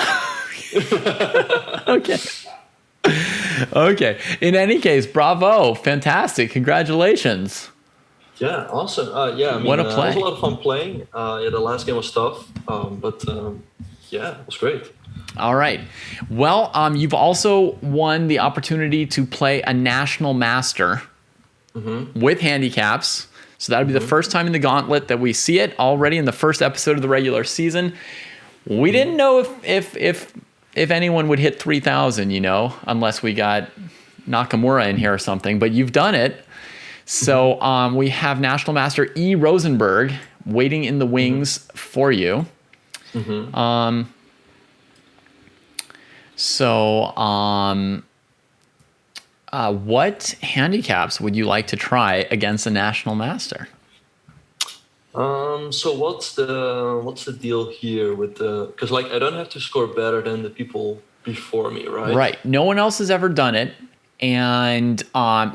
Okay. Okay. In any case, bravo. Fantastic. Congratulations. Yeah, awesome. Yeah, I mean, What a play. it was a lot of fun playing. Yeah, the last game was tough, but yeah, it was great. All right. Well, you've also won the opportunity to play a national master with handicaps. So that would be the first time in the Gauntlet that we see it, already in the first episode of the regular season. We didn't know if anyone would hit 3,000, you know, unless we got Nakamura in here or something. But you've done it. So we have National Master E. Rosenberg waiting in the wings for you. What handicaps would you like to try against a National Master? So what's the deal here with the? Because like I don't have to score better than the people before me, right? Right. No one else has ever done it. And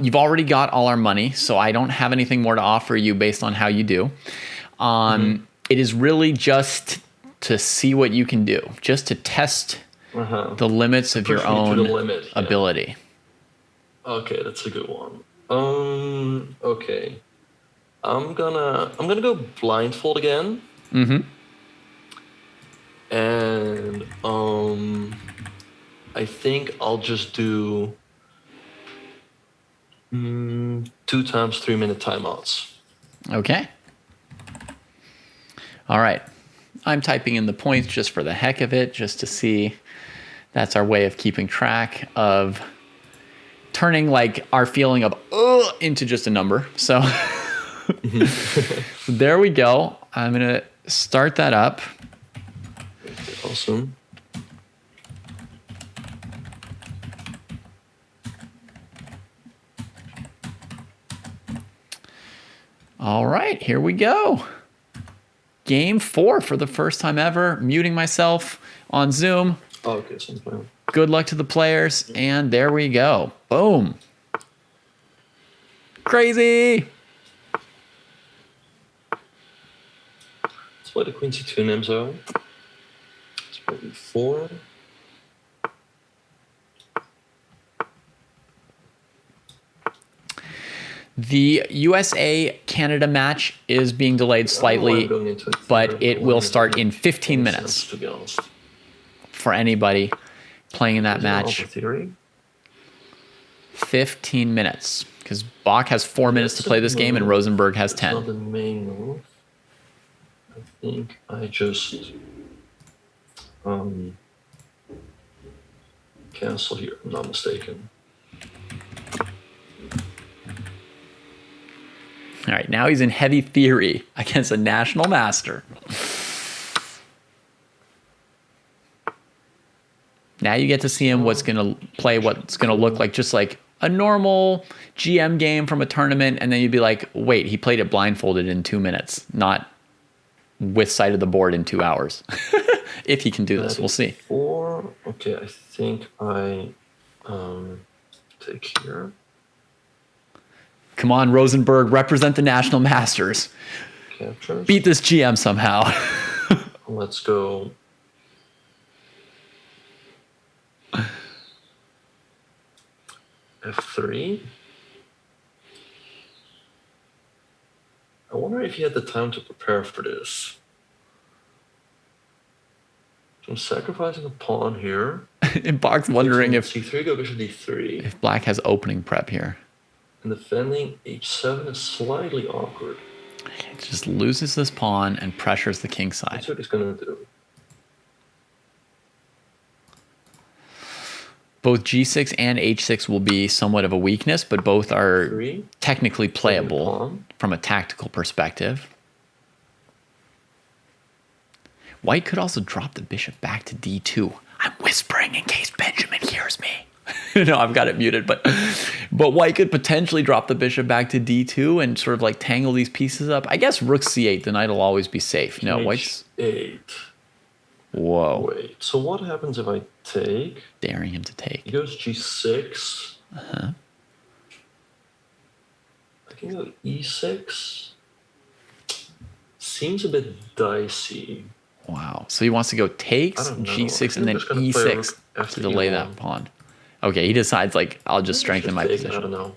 you've already got all our money, so I don't have anything more to offer you based on how you do. It is really just to see what you can do, just to test the limits of your own ability. Okay, that's a good one. Okay, I'm gonna go blindfold again. And I think I'll just do 2 times 3-minute timeouts. Okay. All right. I'm typing in the points just for the heck of it, just to see. That's our way of keeping track of turning like our feeling of into just a number. So there we go. I'm going to start that up. Awesome. All right, here we go. Game 4 for the first time ever. Muting myself on Zoom. Oh, okay, so I'm playing. Good luck to the players. And there we go. Boom. Crazy. Let's play the Queen C2 Nimzo. Let's play E4. The USA-Canada match is being delayed slightly, but it will start in 15 minutes To be honest. for anybody playing in that match. 15 minutes, because Bach has 4 minutes to play this game and Rosenberg has 10. Not the main move. I think I just cancel here. I'm not mistaken. All right, now he's in heavy theory against a national master. Now you get to see him what's going to play, what's going to look like just like a normal GM game from a tournament, and then you'd be like, wait, he played it blindfolded in 2 minutes, not with sight of the board in 2 hours. If he can do this, we'll see. 4. Okay, I think I Take here. Come on, Rosenberg, represent the national masters. Captures. Beat this GM somehow. Let's go. F3. I wonder if he had the time to prepare for this. I'm sacrificing a pawn here. In box, wondering if C3, go bishop D3. if black has opening prep here. And defending H7 is slightly awkward. It just loses this pawn and pressures the king side. That's what he's going to do. Both G6 and H6 will be somewhat of a weakness, but both are Three. technically playable Pawn. from a tactical perspective. White could also drop the bishop back to D2. I'm whispering in case Benjamin hears me. No, I've got it muted, but White could potentially drop the bishop back to D2 and sort of like tangle these pieces up. I guess rook C8, the knight will always be safe. No, White's... H8. Whoa. Wait, so what happens if I take? Daring him to take. He goes G6. Uh-huh. I can go E6. Seems a bit dicey. Wow. So he wants to go takes, I don't know. G6, I'm and then just gonna play E6 rook after to delay E1. that pawn. Okay, he decides, like, I'll just strengthen my I don't position. know.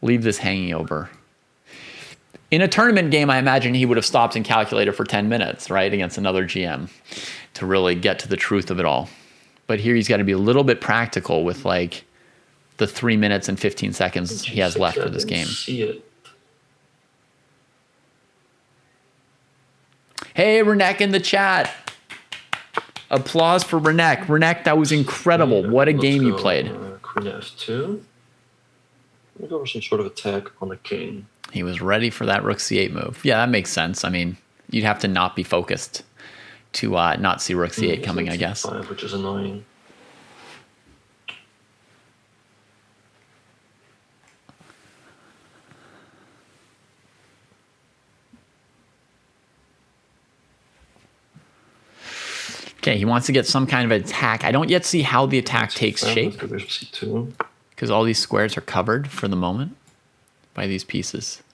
Leave this hanging over. In a tournament game, I imagine he would have stopped and calculated for 10 minutes, right, against another GM to really get to the truth of it all. But here he's got to be a little bit practical with, like, the 3 minutes and 15 seconds he has left for this game. See it. Hey, Renek in the chat. Applause for Renek. Renek, that was incredible. What a game you played. Queen F2. We'll go for some sort of attack on the king. He was ready for that rook c8 move. Yeah, that makes sense. I mean, you'd have to not be focused to not see rook c8 coming, I guess. C5, which is annoying. Okay, he wants to get some kind of attack. I don't yet see how the attack takes shape because all these squares are covered for the moment by these pieces.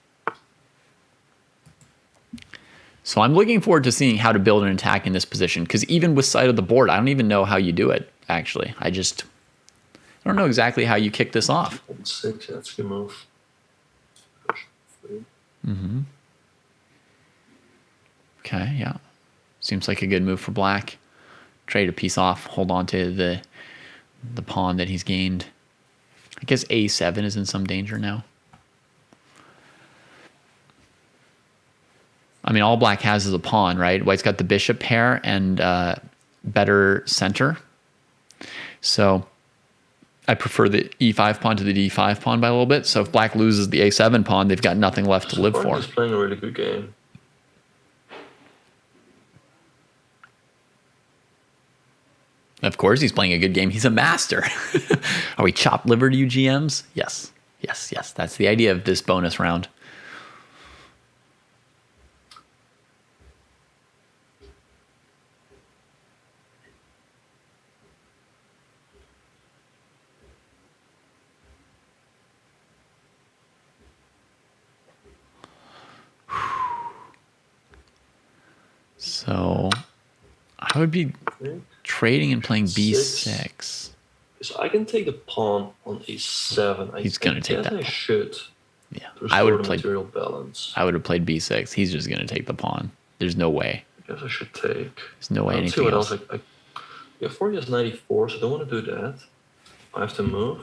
So I'm looking forward to seeing how to build an attack in this position because even with sight of the board, I don't even know how you do it, actually. I don't know exactly how you kick this off. 6, that's your move. Mm-hmm. Okay, yeah. Seems like a good move for black. Trade a piece off, hold on to the pawn that he's gained. I guess a7 is in some danger now. I mean, all black has is a pawn, right? White's got the bishop pair and better center. So I prefer the e5 pawn to the d5 pawn by a little bit. So if black loses the a7 pawn, they've got nothing left to live for. He's playing a really good game. Of course he's playing a good game. He's a master. Are we chopped liver to you GMs? Yes. Yes, yes. That's the idea of this bonus round. So I would be trading and playing b6. So I can take the pawn on a7. He's going to take that. I should. Yeah, I would have played material balance. I would have played b6. He's just going to take the pawn. There's no way. I guess I should take. There's no way Let's anything see what else. Yeah, 4 has 94, so I don't want to do that. I have to move.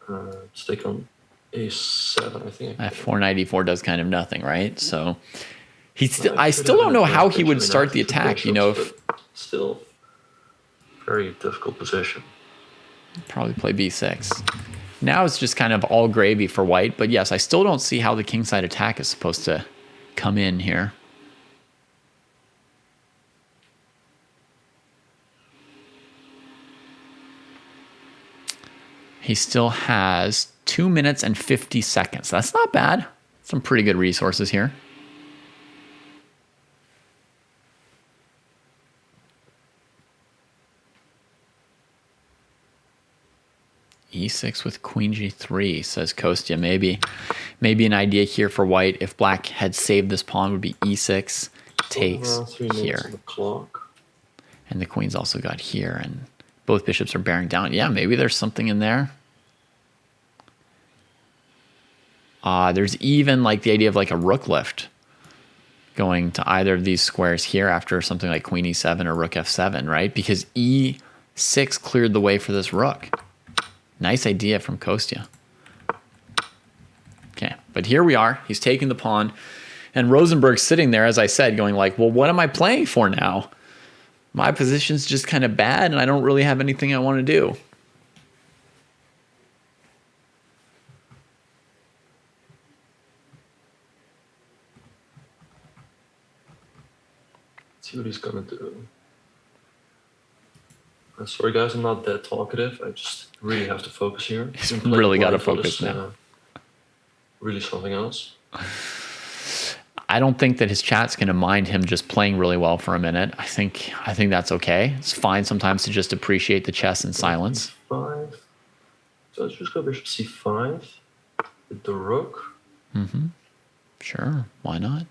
Let's take on a7. I think. That 494 does kind of nothing, right? So I still don't know how he would start the attack. You know, still very difficult position. Probably play b6. Now it's just kind of all gravy for white, but yes, I still don't see how the kingside attack is supposed to come in here. He still has 2 minutes and 50 seconds. That's not bad. Some pretty good resources here. E6 with queen G3, says Kostya. Maybe an idea here for white, if black had saved this pawn, would be E6 takes Around 3 minutes here. on the clock. And the queen's also got here, and both bishops are bearing down. Yeah, maybe there's something in there. There's even like the idea of like a rook lift going to either of these squares here after something like queen e7 or rook f7, right? Because e6 cleared the way for this rook. Nice idea from Kostya. Okay, but here we are. He's taking the pawn. And Rosenberg's sitting there, as I said, going like, well, what am I playing for now? My position's just kind of bad, and I don't really have anything I want to do. See what he's gonna do. Sorry guys, I'm not that talkative. I just really have to focus here. He's really got to focus is, now. Really something else. I don't think that his chat's going to mind him just playing really well for a minute. I think that's okay. It's fine sometimes to just appreciate the chess in silence. C5. So let's just go bishop c5 with the rook. Mm-hmm. Sure, why not?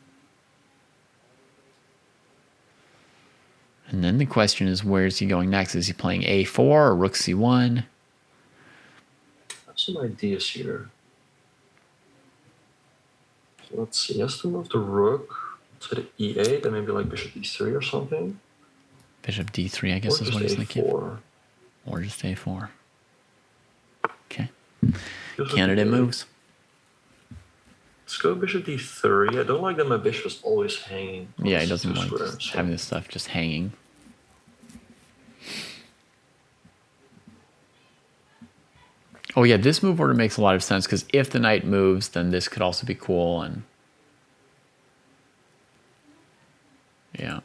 And then the question is, where is he going next? Is he playing a4 or rook c1? I have some ideas here. So let's see. He has to move the rook to the e8 and maybe like bishop e3 or something. Bishop d3, I guess, Or is what he's thinking. a4. Or just a4. Okay. Bishop Candidate d8. moves. Let's go bishop d3. I don't like that my bishop is always hanging. Yeah, he doesn't like squares, just so- having this stuff just hanging. Oh yeah, this move order makes a lot of sense because if the knight moves, then this could also be cool. And yeah.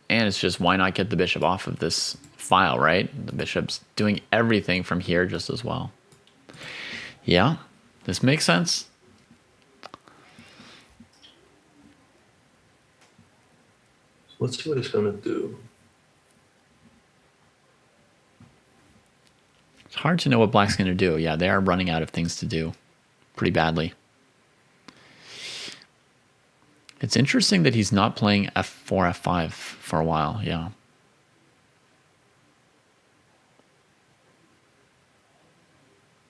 And it's just, why not get the bishop off of this file, right? The bishop's doing everything from here just as well. Yeah, this makes sense. Let's see what he's gonna do. It's hard to know what black's going to do. Yeah, they are running out of things to do pretty badly. It's interesting that he's not playing f4, f5 for a while. Yeah.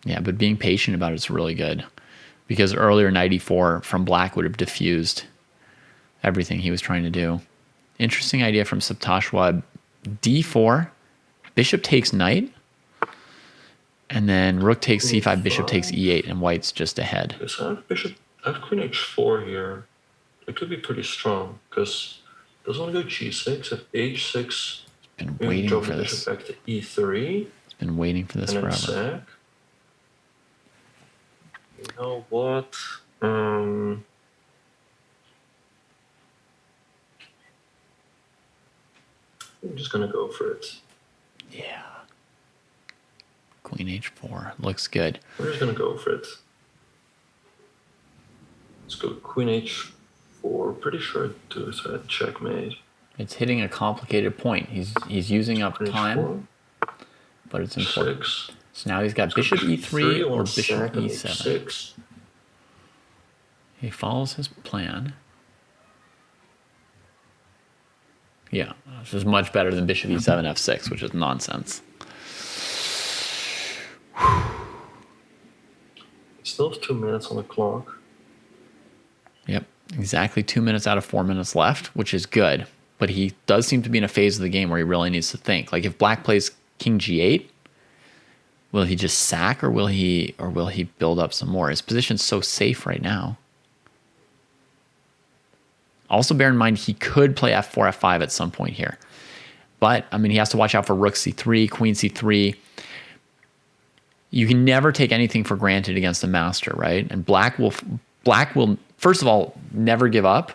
Yeah, but being patient about it's really good. Because earlier knight e4 from black would have diffused everything he was trying to do. Interesting idea from Saptashwa. d4, bishop takes knight. And then rook takes c5, bishop takes e8, and white's just ahead. Okay, so I have queen h4 here. It could be pretty strong because it doesn't want to go g6. If h6, Been maybe waiting drop for the this. bishop back to e3. It's been waiting for this And then forever. sack. You know what? I'm just gonna go for it. Yeah. Queen h4 looks good. We're just gonna go for it. Let's go queen h4. Pretty sure it do that checkmate. It's hitting a complicated point. He's using up Queen time, h4. but it's important. 6. So now he's got bishop e3 or on bishop sack on e7. h6. He follows his plan. Yeah, this is much better than bishop e7 f6, which is nonsense. Still have 2 minutes on the clock. Yep, exactly 2 minutes out of 4 minutes left, which is good. But he does seem to be in a phase of the game where he really needs to think. Like if black plays king g8, will he just sack or will he build up some more? His position's so safe right now. Also bear in mind he could play f4, f5 at some point here. But I mean he has to watch out for rook c3, queen c3. You can never take anything for granted against a master, right? And black will first of all never give up,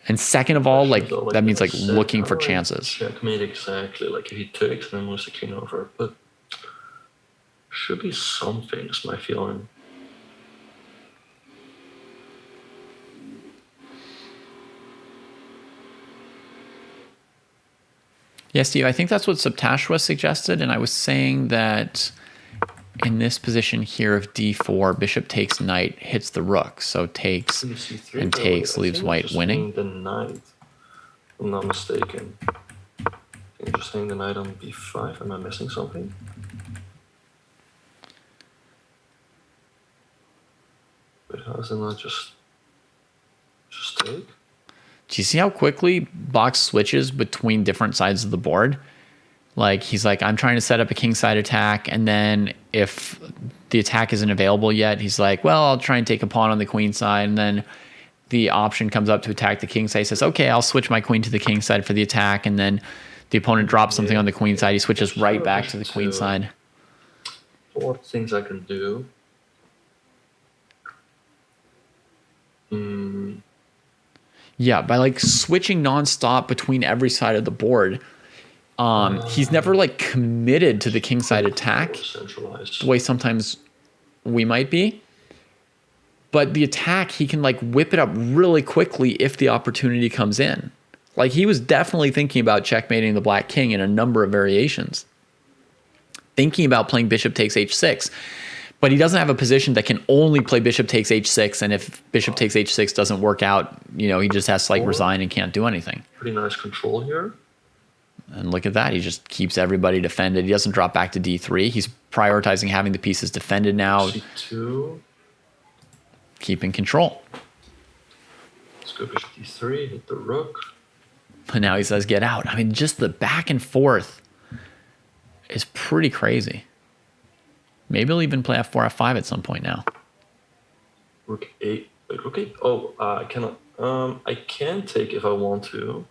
and second of all, like So, that means like sack, looking how for do I chances. Checkmate exactly. Like if he takes, then moves the king over. But should be something. Is my feeling. Yeah, Steve, I think that's what Subtashwa suggested, and I was saying that in this position here of d4, bishop takes knight, hits the rook, so takes Queen c3, and by the way. takes, I leaves think white just winning. hang the knight. If I'm not mistaken. I think just hang the knight on b5. Am I missing something? Wait, how is it not just take? Do you see how quickly Bach switches between different sides of the board? Like, he's like, I'm trying to set up a kingside attack, and then if the attack isn't available yet, he's like, well, I'll try and take a pawn on the queen side, and then the option comes up to attack the king side. He says, okay, I'll switch my queen to the king side for the attack, and then the opponent drops something on the queen side. He switches right back to the queen side. What things I can do? Yeah, by like switching nonstop between every side of the board, he's never like committed to the king side attack the way sometimes we might be. But the attack, he can like whip it up really quickly if the opportunity comes in. Like, he was definitely thinking about checkmating the black king in a number of variations. Thinking about playing bishop takes h6. But he doesn't have a position that can only play bishop takes h6, and if bishop takes h6 doesn't work out, you know, he just has to like resign and can't do anything. Pretty nice control here. And look at that. He just keeps everybody defended. He doesn't drop back to d3. He's prioritizing having the pieces defended now. c2. Keeping control. Let's go bishop d3, hit the rook. But now he says, get out. I mean, just the back and forth is pretty crazy. Maybe he'll even play f4, f5 at some point now. Rook 8. Wait, rook 8? Oh, I cannot. I can take if I want to.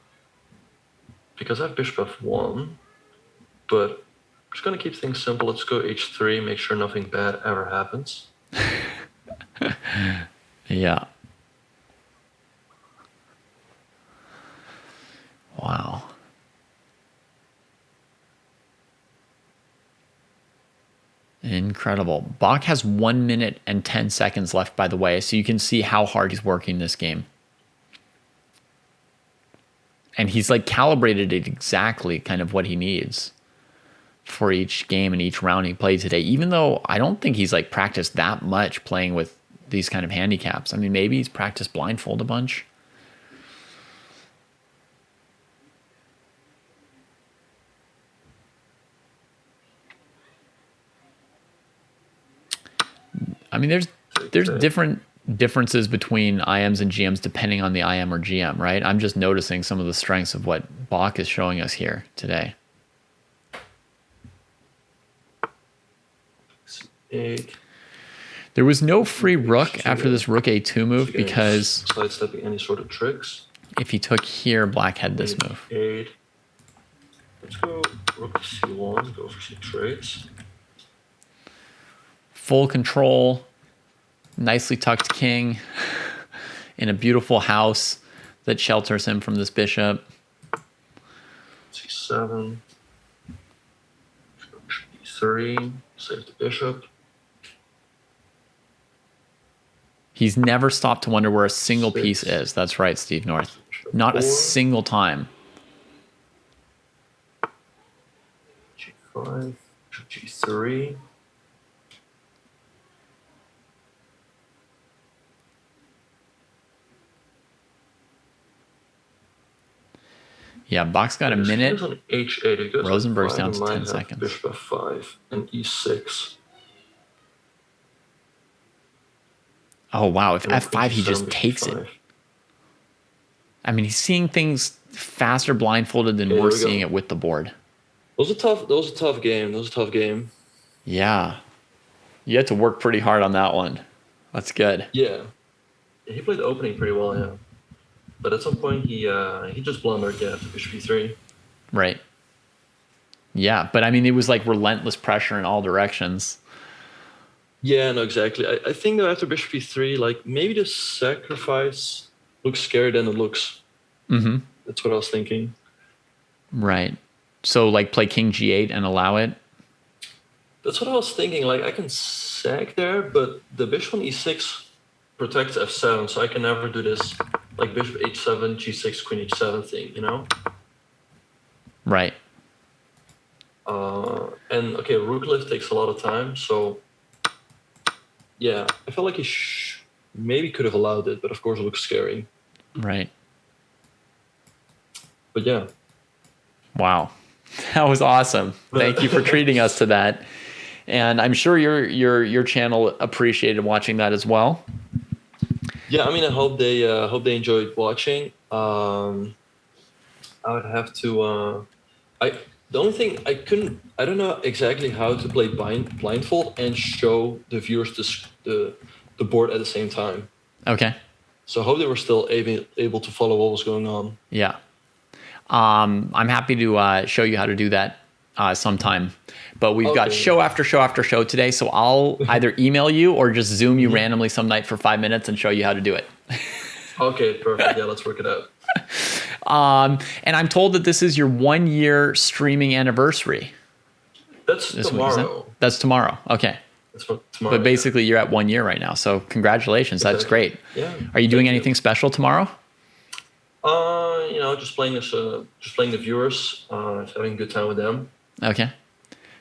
Because I have bishop f1. But I'm just going to keep things simple. Let's go h3, make sure nothing bad ever happens. Yeah. Wow. Incredible. Bach has 1 minute and 10 seconds left, by the way, so you can see how hard he's working this game. And he's like calibrated it exactly kind of what he needs for each game and each round he played today, even though I don't think he's like practiced that much playing with these kind of handicaps. I mean, maybe he's practiced blindfold a bunch. I mean, there's differences between IMs and GMs depending on the IM or GM, right? I'm just noticing some of the strengths of what Bach is showing us here today. 8. There was no free rook after this rook a2 move because sidestepping any sort of tricks. If he took here, black had this move. 8. Let's go rook c1, go for some trades. Full control, nicely tucked king in a beautiful house that shelters him from this bishop. c7. e3, save the bishop. He's never stopped to wonder where a single piece is. That's right, Steve North. Not a single time. g5, g3. Yeah, Bach's got a minute. On h8. Rosenberg's down to 10 seconds. Bishop f5 and e6. Oh, wow. If f5, he just takes it. I mean, he's seeing things faster blindfolded than we're seeing it with the board. That was a tough game. Yeah. You had to work pretty hard on that one. That's good. Yeah. He played the opening pretty well, yeah. But at some point, he just blundered, yeah, to bishop e3. Right. Yeah, but I mean, it was like relentless pressure in all directions. Yeah, no, exactly. I think that after bishop e3, like, maybe the sacrifice looks scarier than it looks. Mm-hmm. That's what I was thinking. Right. So, like, play king g8 and allow it? That's what I was thinking. Like, I can sack there, but the bishop on e6 protects f7, so I can never do this, like, bishop h7, g6, queen h7 thing, you know? Right. And okay, rook lift takes a lot of time, so yeah, I felt like he maybe could have allowed it, but of course it looks scary. Right. But yeah. Wow. That was awesome. Thank you for treating us to that. And I'm sure your channel appreciated watching that as well. Yeah, I mean, I hope they enjoyed watching. I would have to. The only thing I don't know exactly how to play blindfold and show the viewers the board at the same time. Okay. So I hope they were still able to follow what was going on. Yeah. I'm happy to show you how to do that sometime. But we've got show after show after show today, so I'll either email you or just Zoom you randomly some night for 5 minutes and show you how to do it. Okay, perfect. Yeah, let's work it out. And I'm told that this is your 1 year streaming anniversary. That's tomorrow. That's tomorrow. Okay. That's tomorrow. But basically, you're at 1 year right now, so congratulations. Exactly. That's great. Yeah. Are you doing anything special tomorrow? Just playing the viewers, having a good time with them. Okay.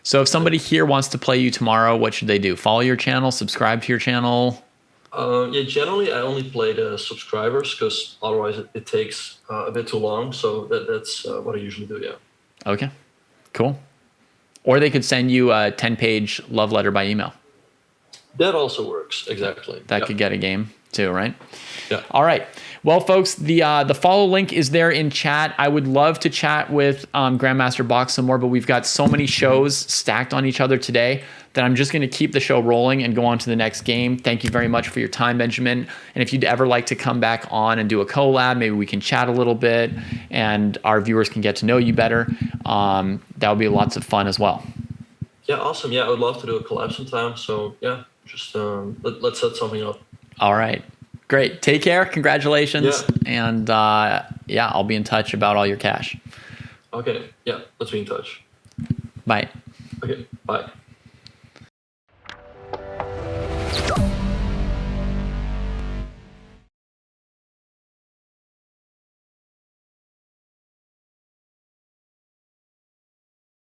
So if somebody here wants to play you tomorrow, what should they do? Follow your channel, subscribe to your channel? Yeah, generally I only play the subscribers because otherwise it takes a bit too long. So that's what I usually do, yeah. Okay, cool. Or they could send you a 10-page love letter by email. That also works, exactly. That could get a game too, right? Yeah. All right. Well, folks, the follow link is there in chat. I would love to chat with Grandmaster Box some more, but we've got so many shows stacked on each other today that I'm just going to keep the show rolling and go on to the next game. Thank you very much for your time, Benjamin. And if you'd ever like to come back on and do a collab, maybe we can chat a little bit and our viewers can get to know you better. That would be lots of fun as well. Yeah, awesome. Yeah, I would love to do a collab sometime. So yeah, just let's set something up. All right. Great. Take care. Congratulations. Yeah. And I'll be in touch about all your cash. Okay. Yeah, let's be in touch. Bye. Okay, bye.